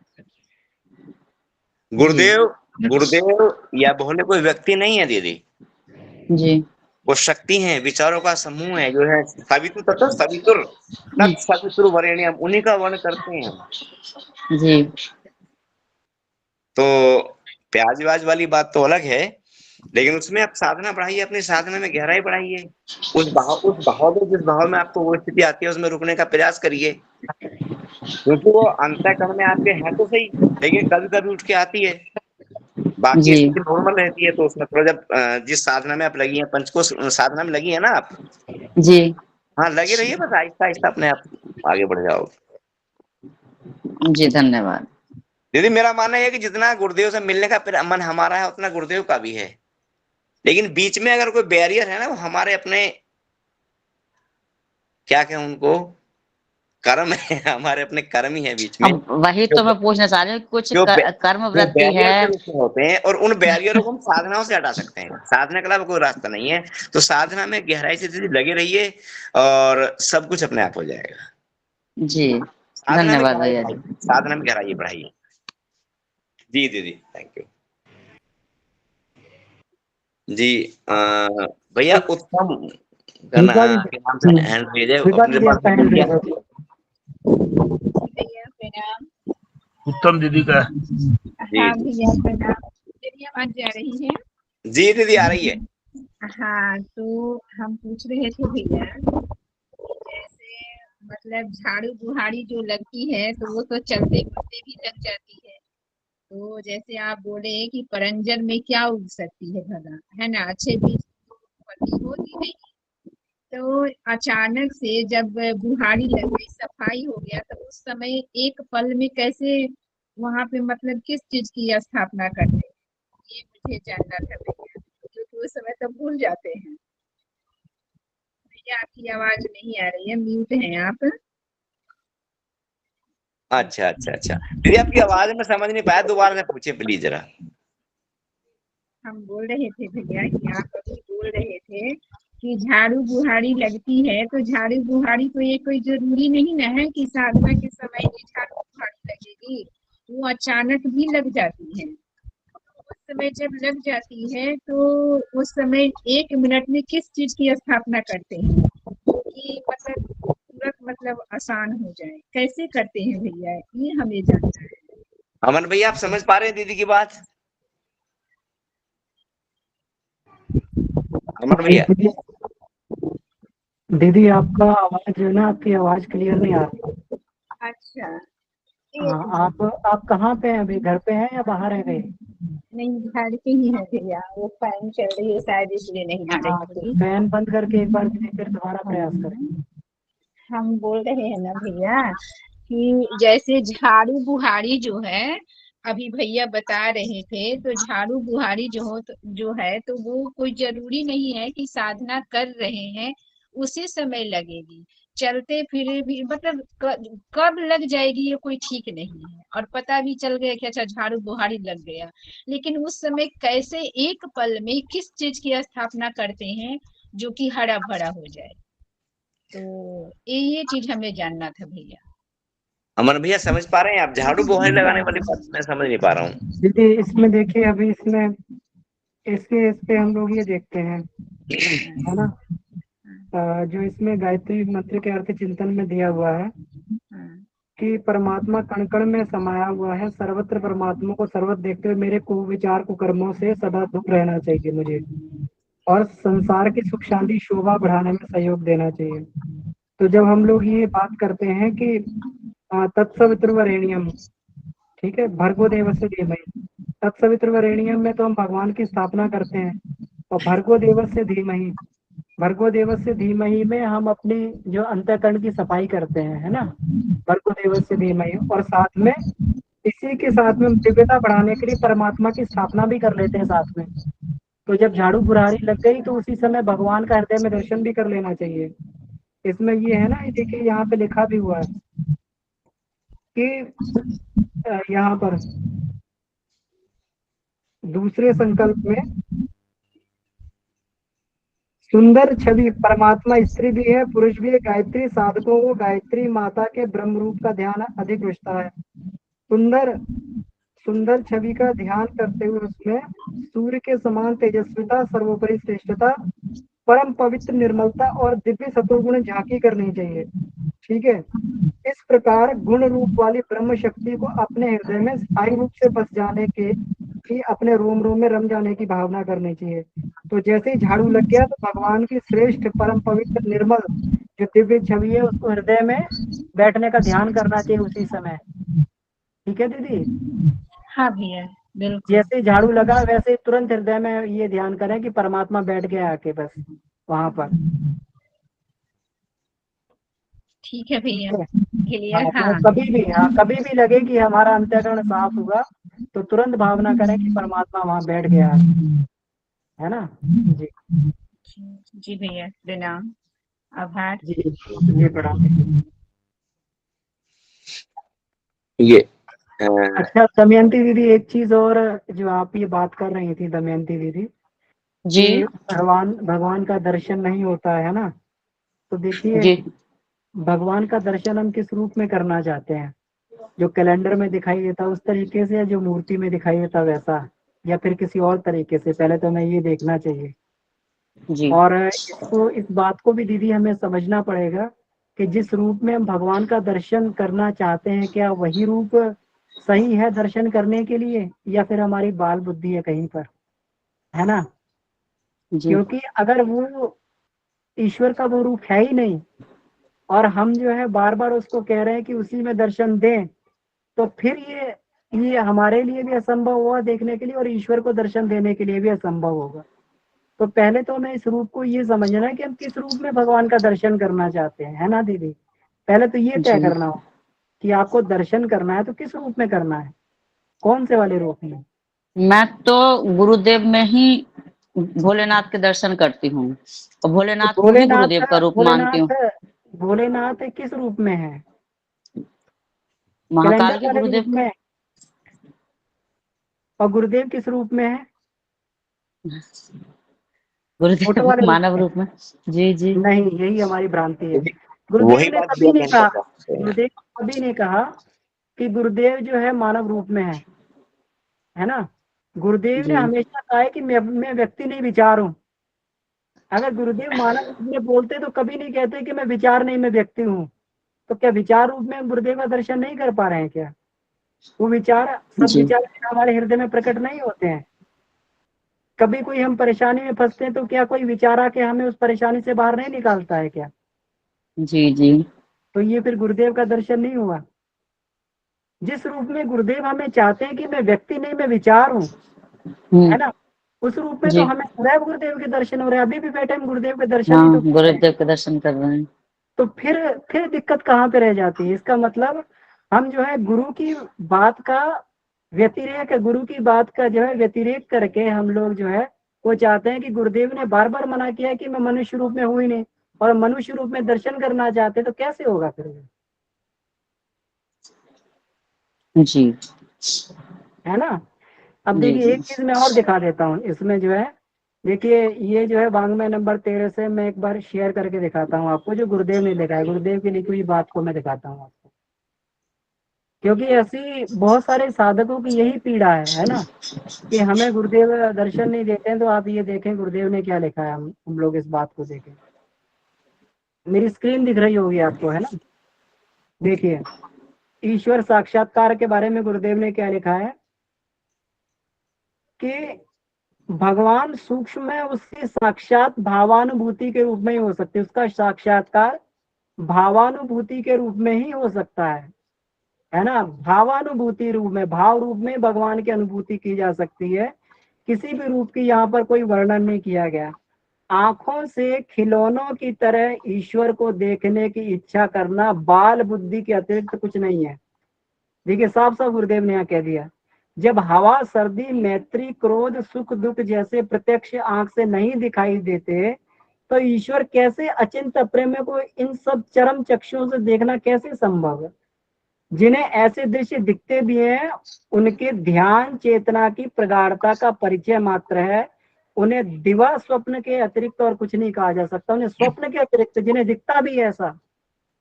गुरुदेव गुरुदेव या बोले कोई व्यक्ति नहीं है दीदी, जी वो शक्ति है, विचारों का समूह है, जो है सवितु तथा सवितुर तत् सवितुर वरेण्यम, उन्हीं का वर्ण करते हैं हम। जी तो प्याज व्याज वाली बात तो अलग है, लेकिन उसमें आप साधना बढ़ाइए, अपनी साधना में गहराई बढ़ाइए। उस भाव में, जिस भाव में आपको वो स्थिति आती है उसमें रुकने का प्रयास करिए, क्योंकि वो अंतःकरण में आपके है तो सही, लेकिन कभी कभी उठ के आती है। बाकी जी स्थिति नॉर्मल रहती है। तो उसमें थोड़ा जब जिस साधना में आप लगी हैं, पंचकोश साधना में लगी है ना आप, जी हाँ लगे रहिए, बस आहिस्ता आहिस्ता अपने आप आगे बढ़ जाओ। जी धन्यवाद। दीदी मेरा मानना है कि जितना गुरुदेव से मिलने का मन हमारा है उतना गुरुदेव का भी है, लेकिन बीच में अगर कोई बैरियर है ना, वो हमारे अपने क्या कहें उनको, कर्म है, हमारे अपने कर्म ही है बीच में, अब वही जो तो मैं पूछना चाह रही हूँ, कुछ जो कर्म जो वृत्ति बैरियर के है। रूप में होते हैं, और उन बैरियरों को हम साधनाओं से हटा सकते हैं। साधना के अलावा कोई रास्ता नहीं है। तो साधना में गहराई से दीदी लगे रहिए और सब कुछ अपने आप हो जाएगा। जी साधना में धन्यवाद गहराई भैया जी। बढ़ाइए, साधना में गहराई बढ़ाइए। जी दीदी थैंक यू। जी भैया उत्तम का विद्या के नाम से हैंड रेज है, विद्या अपने दीदी पास आपका हैंड क्या? रेज है। उत्तम दीदी का जी हाँ जी भैया प्रणाम। मेरी आवाज जा रही है? जी दीदी आ रही है। हाँ, तो हम पूछ रहे थे भैया, जैसे मतलब झाड़ू बुहाड़ी जो लगती है तो वो तो चलते फिरते भी लग जाती है। तो जैसे आप बोले कि परंजन में क्या उग सकती है भला, है ना, अच्छे बीज तो फली होती नहीं। तो अचानक से जब बुहाड़ी लग गई, सफाई हो गया, तो उस समय एक पल में कैसे वहां पे मतलब किस चीज की स्थापना करते हैं, ये मुझे जानना था भैया, क्योंकि उस समय तो भूल जाते हैं। भैया आपकी आवाज नहीं आ रही है, म्यूट हैं आप। अच्छा अच्छा अच्छा दीदी आपकी आवाज में समझ नहीं पाया, दोबारा से पूछिए प्लीज जरा। हम बोल रहे थे भैया कि आप अभी बोल रहे थे कि झाड़ू बुहाड़ी लगती है, तो झाड़ू बुहाड़ी तो ये कोई जरूरी नहीं ना है कि साधना के समय ही झाड़ू बुहाड़ी लगेगी, वो अचानक भी लग जाती है। उस समय जब लग जाती है तो उस समय 1 मिनट में किस चीज की स्थापना करते हैं कि मतलब तुरंत मतलब आसान हो जाए, कैसे करते हैं भैया, ये हमें जानना है। अमन भैया आप समझ पा रहे हैं दीदी की बात? अमन भैया दीदी दीदी आपका आवाज जो है ना, आपकी आवाज क्लियर नहीं आ रही। अच्छा, हाँ, एक मिनट। आप कहाँ पे हैं अभी, घर पे हैं या बाहर है कहीं? नहीं, घर पे ही है भैया, वो फैन चल रही है शायद इसलिए नहीं आ रही हाँ, तो होगी। फैन बंद करके एक बार फिर दोबारा प्रयास करें। हम बोल रहे हैं ना भैया कि जैसे झाड़ू बुहाड़ी जो है, अभी भैया बता रहे थे, तो झाड़ू बुहाड़ी जो है तो वो कोई जरूरी नहीं है कि साधना कर रहे हैं उसी समय लगेगी, चलते फिरे भी मतलब कब लग जाएगी ये कोई ठीक नहीं है। और पता भी चल गया कि अच्छा झाड़ू बुहाड़ी लग गया, लेकिन उस समय कैसे एक पल में किस चीज की स्थापना करते हैं जो कि हरा भरा हो जाए, तो ये चीज हमें जानना था भैया। अमन भैया समझ पा रहे हैं आप? झाड़ू बुहारी लगाने वाली बात मैं समझ नहीं पा रहा हूँ। दीदी इसमें देखिए, अभी इसमें इस पे हम लोग ये देखते हैं, है ना, जो इसमें गायत्री मंत्र के अर्थ चिंतन में दिया हुआ है कि परमात्मा कण कण में समाया हुआ है, सर्वत्र परमात्मा को सर्वत्र देखते हुए मेरे को विचार को कर्मों से सदा दूर रहना चाहिए मुझे, और संसार की सुख शांति शोभा बढ़ाने में सहयोग देना चाहिए। तो जब हम लोग ये बात करते हैं कि तत्सवितुर्वरेण्यम, ठीक है, भर्गो देवस्य धीमहि, तत्सवितुर्वरेण्यम में तो हम भगवान की स्थापना करते हैं, और भर्गो देवस्य धीमहि, भर्गो देवस्य धीमहि में हम अपने जो अंतःकरण की सफाई करते हैं, है ना, भर्गो देवस्य धीमहि, और साथ में इसी के साथ में दिव्यता बढ़ाने के लिए परमात्मा की स्थापना भी कर लेते हैं साथ में। तो जब झाड़ू बुराड़ी लग गई तो उसी समय भगवान का हृदय में दर्शन भी कर लेना चाहिए। इसमें ये है ना, ये देखिए यहाँ पे लिखा भी हुआ है कि यहाँ पर दूसरे संकल्प में सुंदर छवि परमात्मा स्त्री भी है, पुरुष भी है। गायत्री साधकों को गायत्री माता के ब्रह्म रूप का ध्यान अधिक रुचता है। सुंदर सुंदर छवि का ध्यान करते हुए उसमें सूर्य के समान तेजस्विता, सर्वोपरि श्रेष्ठता, परम पवित्र निर्मलता और दिव्य सतोगुण झांकी करनी चाहिए। ठीक है, इस प्रकार गुण रूप वाली ब्रह्म शक्ति को अपने हृदय में स्थायी रूप से बस जाने की अपने रोम रोम में रम जाने की भावना करनी चाहिए। तो जैसे ही झाड़ू लग गया तो भगवान की श्रेष्ठ परम पवित्र निर्मल जो दिव्य छवि है उसको हृदय में बैठने का ध्यान करना चाहिए उसी समय। ठीक है दीदी, हाँ भैया, बिल्कुल जैसे ही झाड़ू लगा वैसे ही तुरंत हृदय में ये ध्यान करें कि परमात्मा बैठ गया आके बस वहां पर। ठीक है भैया, ठीक है? क्लियर। हाँ, हाँ तो कभी भी लगे कि हमारा अंतःकरण साफ हुआ तो तुरंत भावना करें कि परमात्मा वहां बैठ गया, है ना जी। जी भैया, प्रणाम, आभार। जी प्रणाम। ये अच्छा दमयंती दीदी, एक चीज और जो आप ये बात कर रही थी दमयंती दीदी, जी कि भगवान का दर्शन नहीं होता है ना, तो देखिए जी भगवान का दर्शन हम किस रूप में करना चाहते हैं? जो कैलेंडर में दिखाई देता उस तरीके से, या जो मूर्ति में दिखाई देता वैसा, या फिर किसी और तरीके से? पहले तो हमें ये देखना चाहिए। जी और इस बात को भी दीदी हमें समझना पड़ेगा कि जिस रूप में हम भगवान का दर्शन करना चाहते हैं, क्या वही रूप सही है दर्शन करने के लिए, या फिर हमारी बाल बुद्धि है कहीं पर, है ना? जी क्योंकि अगर वो ईश्वर का वो रूप है ही नहीं और हम जो है बार बार उसको कह रहे हैं कि उसी में दर्शन दें, तो फिर ये हमारे लिए भी असंभव हुआ देखने के लिए और ईश्वर को दर्शन देने के लिए भी असंभव होगा। तो पहले तो हमें इस रूप को ये समझना है कि हम किस रूप में भगवान का दर्शन करना चाहते हैं, है ना दीदी? पहले तो ये तय जी करना हो कि आपको दर्शन करना है तो किस रूप में करना है, कौन से वाले रूप में? मैं तो गुरुदेव में ही भोलेनाथ के दर्शन करती हूँ और तो भोलेनाथ को ही गुरुदेव का रूप मानती हूँ। भोलेनाथ किस रूप में है? कैलेंडर महाकाल के वाले रूप गुरुदेव का। में? और गुरुदेव किस रूप में है? फोटो गुरुदेव वाले रूप मानव में? रूप में। जी जी नहीं, यही हमारी भ्रांति है। वही गुरुदेव ने बात कभी दिया नहीं मैंने कहा, बताया। गुरुदेव कभी नहीं कहा कि गुरुदेव जो है मानव रूप में है ना? गुरुदेव ने जी हमेशा कहा है कि मैं व्यक्ति नहीं विचार हूँ। अगर गुरुदेव मानव रूप में बोलते तो कभी नहीं कहते कि मैं विचार नहीं, मैं व्यक्ति हूँ। तो क्या विचार रूप में हम गुरुदेव का दर्शन नहीं कर पा रहे हैं क्या? वो सब जी विचार हमारे हृदय में प्रकट नहीं होते हैं? कभी कोई हम परेशानी में फंसते हैं तो क्या कोई विचार आके हमें उस परेशानी से बाहर नहीं निकालता है क्या? जी जी तो ये फिर गुरुदेव का दर्शन नहीं हुआ। जिस रूप में गुरुदेव हमें चाहते हैं कि मैं व्यक्ति नहीं, मैं विचार हूँ, है ना, उस रूप में तो जी हमें सदैव गुरुदेव के दर्शन हो रहे हैं। अभी भी बैठे हम गुरुदेव के दर्शन ही हाँ, तो कर रहे हैं। गुरुदेव के दर्शन कर रहे हैं। तो फिर दिक्कत कहाँ पे रह जाती है? इसका मतलब हम जो है गुरु की बात का गुरु की बात का जो है व्यतिरेक करके हम लोग जो है वो चाहते हैं कि गुरुदेव ने बार बार मना किया है कि मैं मनुष्य रूप में हूँ ही नहीं, और मनुष्य रूप में दर्शन करना चाहते हैं, तो कैसे होगा फिर? जी है ना? अब जी देखिए जी एक चीज मैं और दिखा देता हूँ इसमें जो है। देखिए ये जो है वांग्मय नंबर 13 से मैं एक बार शेयर करके दिखाता हूँ आपको, जो गुरुदेव ने लिखा है। गुरुदेव की लिखी हुई बात को मैं दिखाता हूँ आपको, क्योंकि ऐसी बहुत सारे साधकों की यही पीड़ा है ना, कि हमें गुरुदेव दर्शन नहीं देते हैं। तो आप ये देखें गुरुदेव ने क्या लिखा है, हम लोग इस बात को देखें। मेरी स्क्रीन दिख रही होगी आपको, है ना? देखिए ईश्वर साक्षात्कार के बारे में गुरुदेव ने क्या लिखा है कि भगवान सूक्ष्म है, उसकी साक्षात भावानुभूति के रूप में ही हो सकती है। उसका साक्षात्कार भावानुभूति के रूप में ही हो सकता है ना? भावानुभूति रूप में, भाव रूप में भगवान की अनुभूति की जा सकती है। किसी भी रूप की यहाँ पर कोई वर्णन नहीं किया गया। आंखों से खिलौनों की तरह ईश्वर को देखने की इच्छा करना बाल बुद्धि के अतिरिक्त कुछ नहीं है। देखिए साफ साफ गुरुदेव ने यहाँ कह दिया, जब हवा, सर्दी, मैत्री, क्रोध, सुख, दुख जैसे प्रत्यक्ष आंख से नहीं दिखाई देते, तो ईश्वर कैसे अचिंत्य प्रेम को इन सब चरम चक्षुओं से देखना कैसे संभव है? जिन्हें ऐसे दृश्य दिखते भी हैं उनके ध्यान चेतना की प्रगाढ़ता का परिचय मात्र है। उन्हें दिवा स्वप्न के अतिरिक्त और कुछ नहीं कहा जा सकता। उन्हें स्वप्न के अतिरिक्त, जिन्हें दिखता भी है ऐसा,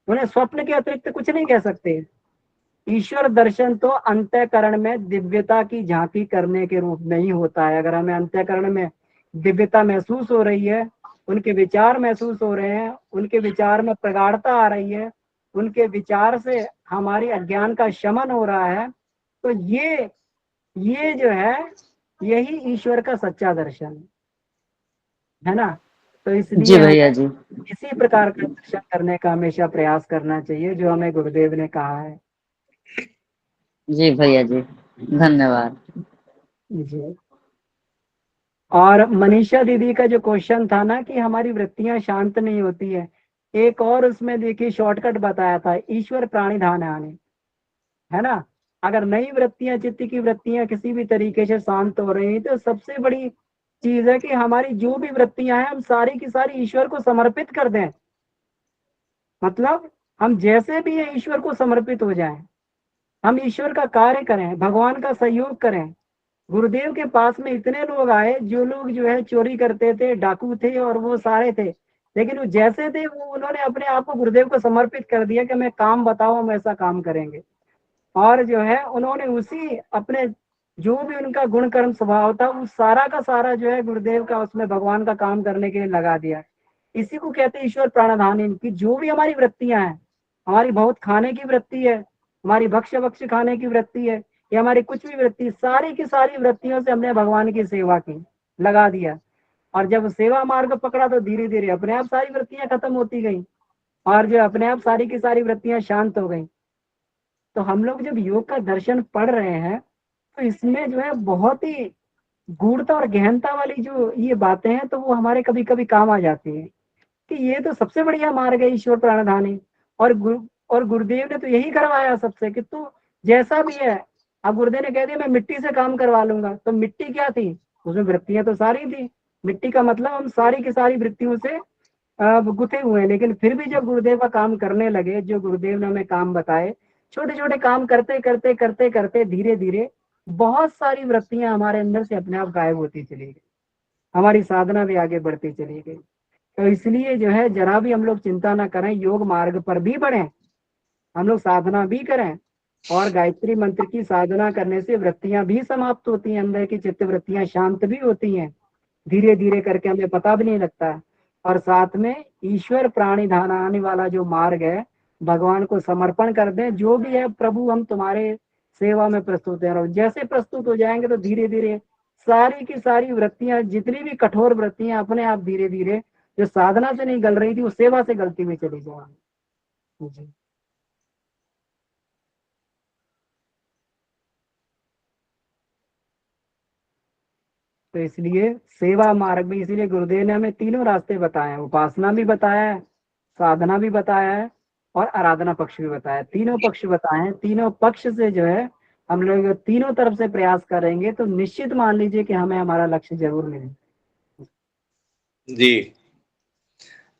उन्हें स्वप्न के अतिरिक्त कुछ नहीं कह सकते। ईश्वर दर्शन तो अंतःकरण में दिव्यता की झांकी करने के रूप में ही होता है। अगर हमें अंतःकरण में दिव्यता महसूस हो रही है, उनके विचार महसूस हो रहे हैं, उनके विचार में प्रगाढ़ता आ रही है, उनके विचार से हमारी अज्ञान का शमन हो रहा है, तो ये जो है, यही ईश्वर का सच्चा दर्शन है ना। तो जी इसलिए भैया हमें जी। इसी प्रकार का दर्शन करने का हमेशा प्रयास करना चाहिए जो हमें गुरुदेव ने कहा है। जी भैया जी, धन्यवाद। जी। और मनीषा दीदी का जो क्वेश्चन था ना कि हमारी वृत्तियां शांत नहीं होती है, एक और उसमें देखिए शॉर्टकट बताया था, ईश्वर प्राणिधान आने, है ना। अगर नई वृत्तियां, चित्त की वृत्तियां किसी भी तरीके से शांत हो रही तो सबसे बड़ी चीज है कि हमारी जो भी वृत्तियां हैं हम सारी की सारी ईश्वर को समर्पित कर दें। मतलब हम जैसे भी हैं ईश्वर को समर्पित हो जाएं, हम ईश्वर का कार्य करें, भगवान का सहयोग करें। गुरुदेव के पास में इतने लोग आए जो लोग जो है चोरी करते थे, डाकू थे और वो सारे थे, लेकिन वो जैसे थे वो उन्होंने अपने आप को गुरुदेव को समर्पित कर दिया कि मैं काम बताओ, हम ऐसा काम करेंगे। और जो है उन्होंने उसी अपने जो भी उनका गुण कर्म स्वभाव था वो सारा का सारा जो है गुरुदेव का उसमें भगवान का काम करने के लिए लगा दिया। इसी को कहते हैं ईश्वर प्राणधानी, की जो भी हमारी वृत्तियां हैं, हमारी बहुत खाने की वृत्ति है, हमारी भक्ष्य भक्ष्य खाने की वृत्ति है, या हमारी कुछ भी वृत्ति, सारी की सारी वृत्तियों से हमने भगवान की सेवा की, लगा दिया। और जब सेवा मार्ग पकड़ा तो धीरे धीरे अपने आप सारी वृत्तियां खत्म होती गई और जो अपने आप सारी की सारी वृत्तियां शांत हो गई। तो हम लोग जब योग का दर्शन पढ़ रहे हैं तो इसमें जो है बहुत ही गूढ़ता और गहनता वाली जो ये बातें हैं तो वो हमारे कभी कभी काम आ जाती है कि ये तो सबसे बढ़िया मार्ग है ईश्वर प्राणधानी। और गुरुदेव ने तो यही करवाया सबसे कि तू जैसा भी है। अब गुरुदेव ने कह दिया मैं मिट्टी से काम करवा लूंगा, तो मिट्टी क्या थी, उसमें वृत्तियां तो सारी थी। मिट्टी का मतलब हम सारी की सारी वृत्तियों से गुथे हुए हैं। लेकिन फिर भी जब गुरुदेव का काम करने लगे, जो गुरुदेव ने हमें काम बताए, छोटे छोटे काम करते करते करते करते धीरे धीरे बहुत सारी वृत्तियां हमारे अंदर से अपने आप गायब होती चली गई, हमारी साधना भी आगे बढ़ती चली गई। तो इसलिए जो है जरा भी हम लोग चिंता ना करें, योग मार्ग पर भी बढ़ें, हम लोग साधना भी करें। और गायत्री मंत्र की साधना करने से वृत्तियां भी समाप्त होती हैं, अंदर की चित्त वृत्तियां शांत भी होती हैं, धीरे धीरे करके हमें पता भी नहीं लगता। और साथ में ईश्वर प्राणिधान आने वाला जो मार्ग है, भगवान को समर्पण कर दें, जो भी है प्रभु हम तुम्हारे सेवा में प्रस्तुत है। और जैसे प्रस्तुत हो जाएंगे तो धीरे धीरे सारी की सारी वृत्तियां, जितनी भी कठोर वृत्तियां अपने आप धीरे धीरे जो साधना से नहीं गल रही थी वो सेवा से गलती हुई चली जाएंगी। जी। तो इसलिए सेवा मार्ग में, इसीलिए गुरुदेव ने हमें तीनों रास्ते बताए हैं, उपासना भी बताया है, साधना भी बताया है और आराधना पक्ष भी बताया है। तीनों पक्ष बताए हैं। तीनों पक्ष से जो है हम लोग तीनों तरफ से प्रयास करेंगे तो निश्चित मान लीजिए कि हमें हमारा लक्ष्य जरूर मिलेगा। जी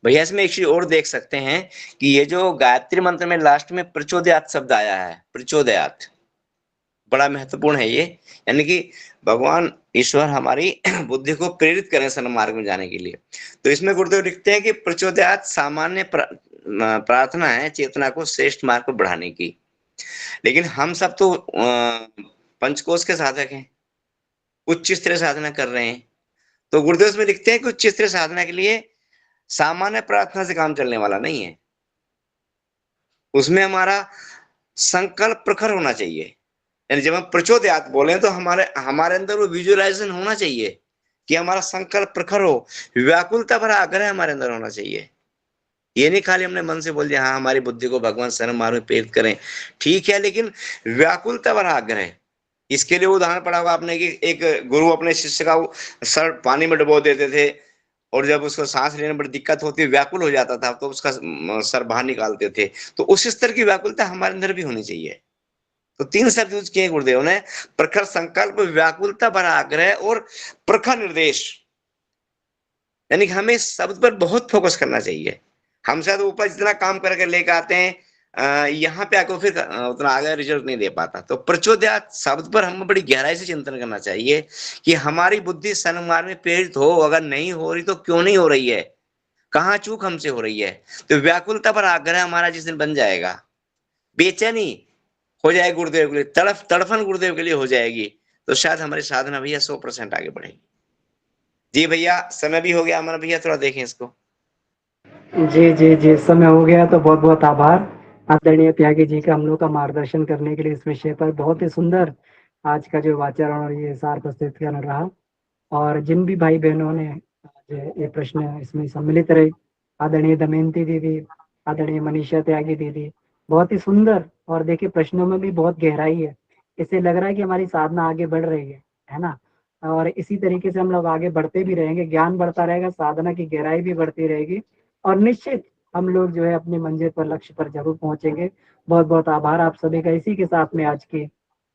भैया, इसमें एक चीज और देख सकते हैं कि ये जो गायत्री मंत्र में लास्ट में प्रचोदयात शब्द आया है, प्रचोदयात बड़ा महत्वपूर्ण है ये। यानी कि भगवान ईश्वर हमारी बुद्धि को प्रेरित करें सन्मार्ग में जाने के लिए। तो इसमें गुरुदेव लिखते हैं कि प्रचोदयात सामान्य प्रार्थना है चेतना को श्रेष्ठ मार्ग पर बढ़ाने की। लेकिन हम सब तो पंचकोश के साधक हैं, उच्च स्तरीय साधना कर रहे हैं। तो गुरुदेव में लिखते हैं कि उच्च स्तरीय साधना के लिए सामान्य प्रार्थना से काम चलने वाला नहीं है, उसमें हमारा संकल्प प्रखर होना चाहिए। यानी जब हम प्रचोदयात बोले तो हमारे हमारे अंदर वो विजुअलाइजेशन होना चाहिए कि हमारा संकल्प प्रखर हो, व्याकुलता भरा आग्रह हमारे अंदर होना चाहिए। ये नहीं खाली हमने मन से बोल दिया हाँ हमारी बुद्धि को भगवान शरण मार्ग में प्रेरित करें, ठीक है, लेकिन व्याकुलता भरा आग्रह। इसके लिए उदाहरण पढ़ा होगा आपने कि एक गुरु अपने शिष्य का सर पानी में डुबो देते थे और जब उसको सांस लेने में बड़ी दिक्कत होती, व्याकुल हो जाता था, तो उसका सर बाहर निकालते थे। तो उस स्तर की व्याकुलता हमारे अंदर भी होनी चाहिए। तो तीन शब्द यूज किए गुरुदेव ने, प्रखर संकल्प, व्याकुलता भरा आग्रह और प्रखर निर्देश। यानी कि हमें शब्द पर बहुत फोकस करना चाहिए। हम शायद ऊपर जितना काम करके लेकर आते हैं, यहाँ पे आकर फिर उतना आगे रिजल्ट नहीं दे पाता। तो प्रचोदयात शब्द पर हमें बड़ी गहराई से चिंतन करना चाहिए कि हमारी बुद्धि सन्मार्ग में प्रेरित हो, अगर नहीं हो रही तो क्यों नहीं हो रही है, कहाँ चूक हमसे हो रही है। तो व्याकुलता पर आग्रह हमारा जिस दिन बन जाएगा, बेचैनी हो जाए गुरुदेव के लिए, तड़फन गुरुदेव के लिए हो जाएगी, तो शायद हमारी साधना भैया 100% आगे बढ़ेगी। जी भैया, समय भी हो गया। अमर भैया थोड़ा देखें इसको। जी जी जी, समय हो गया। तो बहुत बहुत आभार आदरणीय त्यागी जी का हम लोग का मार्गदर्शन करने के लिए इस विषय पर। बहुत ही सुंदर आज का जो वाचारण और ये सार प्रस्तुत करना रहा। और जिन भी भाई बहनों ने आज ये प्रश्न इसमें सम्मिलित रहे, आदरणीय दमयंती दीदी, आदरणीय मनीषा त्यागी दीदी, बहुत ही सुंदर। और देखिए प्रश्नों में भी बहुत गहराई है। इससे लग रहा है कि हमारी साधना आगे बढ़ रही है ना। और इसी तरीके से हम लोग आगे बढ़ते भी रहेंगे, ज्ञान बढ़ता रहेगा, साधना की गहराई भी बढ़ती रहेगी, और निश्चित हम लोग जो है अपनी मंजिल पर, लक्ष्य पर जरूर पहुंचेंगे। बहुत बहुत आभार आप सभी का। इसी के साथ में आज की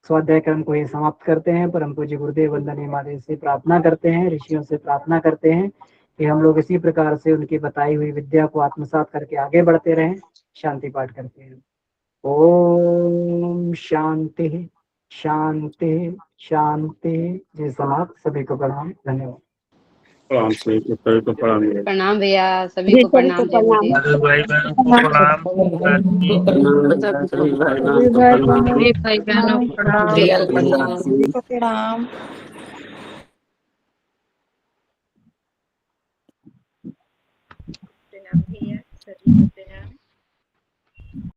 स्वाध्याय क्रम को ये समाप्त करते हैं। परम पूज्य गुरुदेव वंदनीय महादेव से प्रार्थना करते हैं, ऋषियों से प्रार्थना करते हैं कि हम लोग इसी प्रकार से उनकी बताई हुई विद्या को आत्मसात करके आगे बढ़ते रहें। शांति पाठ करते हैं। ओम शांति शांति शांति। जय समाप्त। सभी को प्रणाम, धन्यवाद। प्रणाम सभी को प्रणाम। प्रणाम भैया, सभी को प्रणाम। जय गुरुदेव। अरे भाई बहनों को प्रणाम। सभी भाई बहनों को प्रणाम। सभी को प्रणाम। प्रणाम भैया सभी को।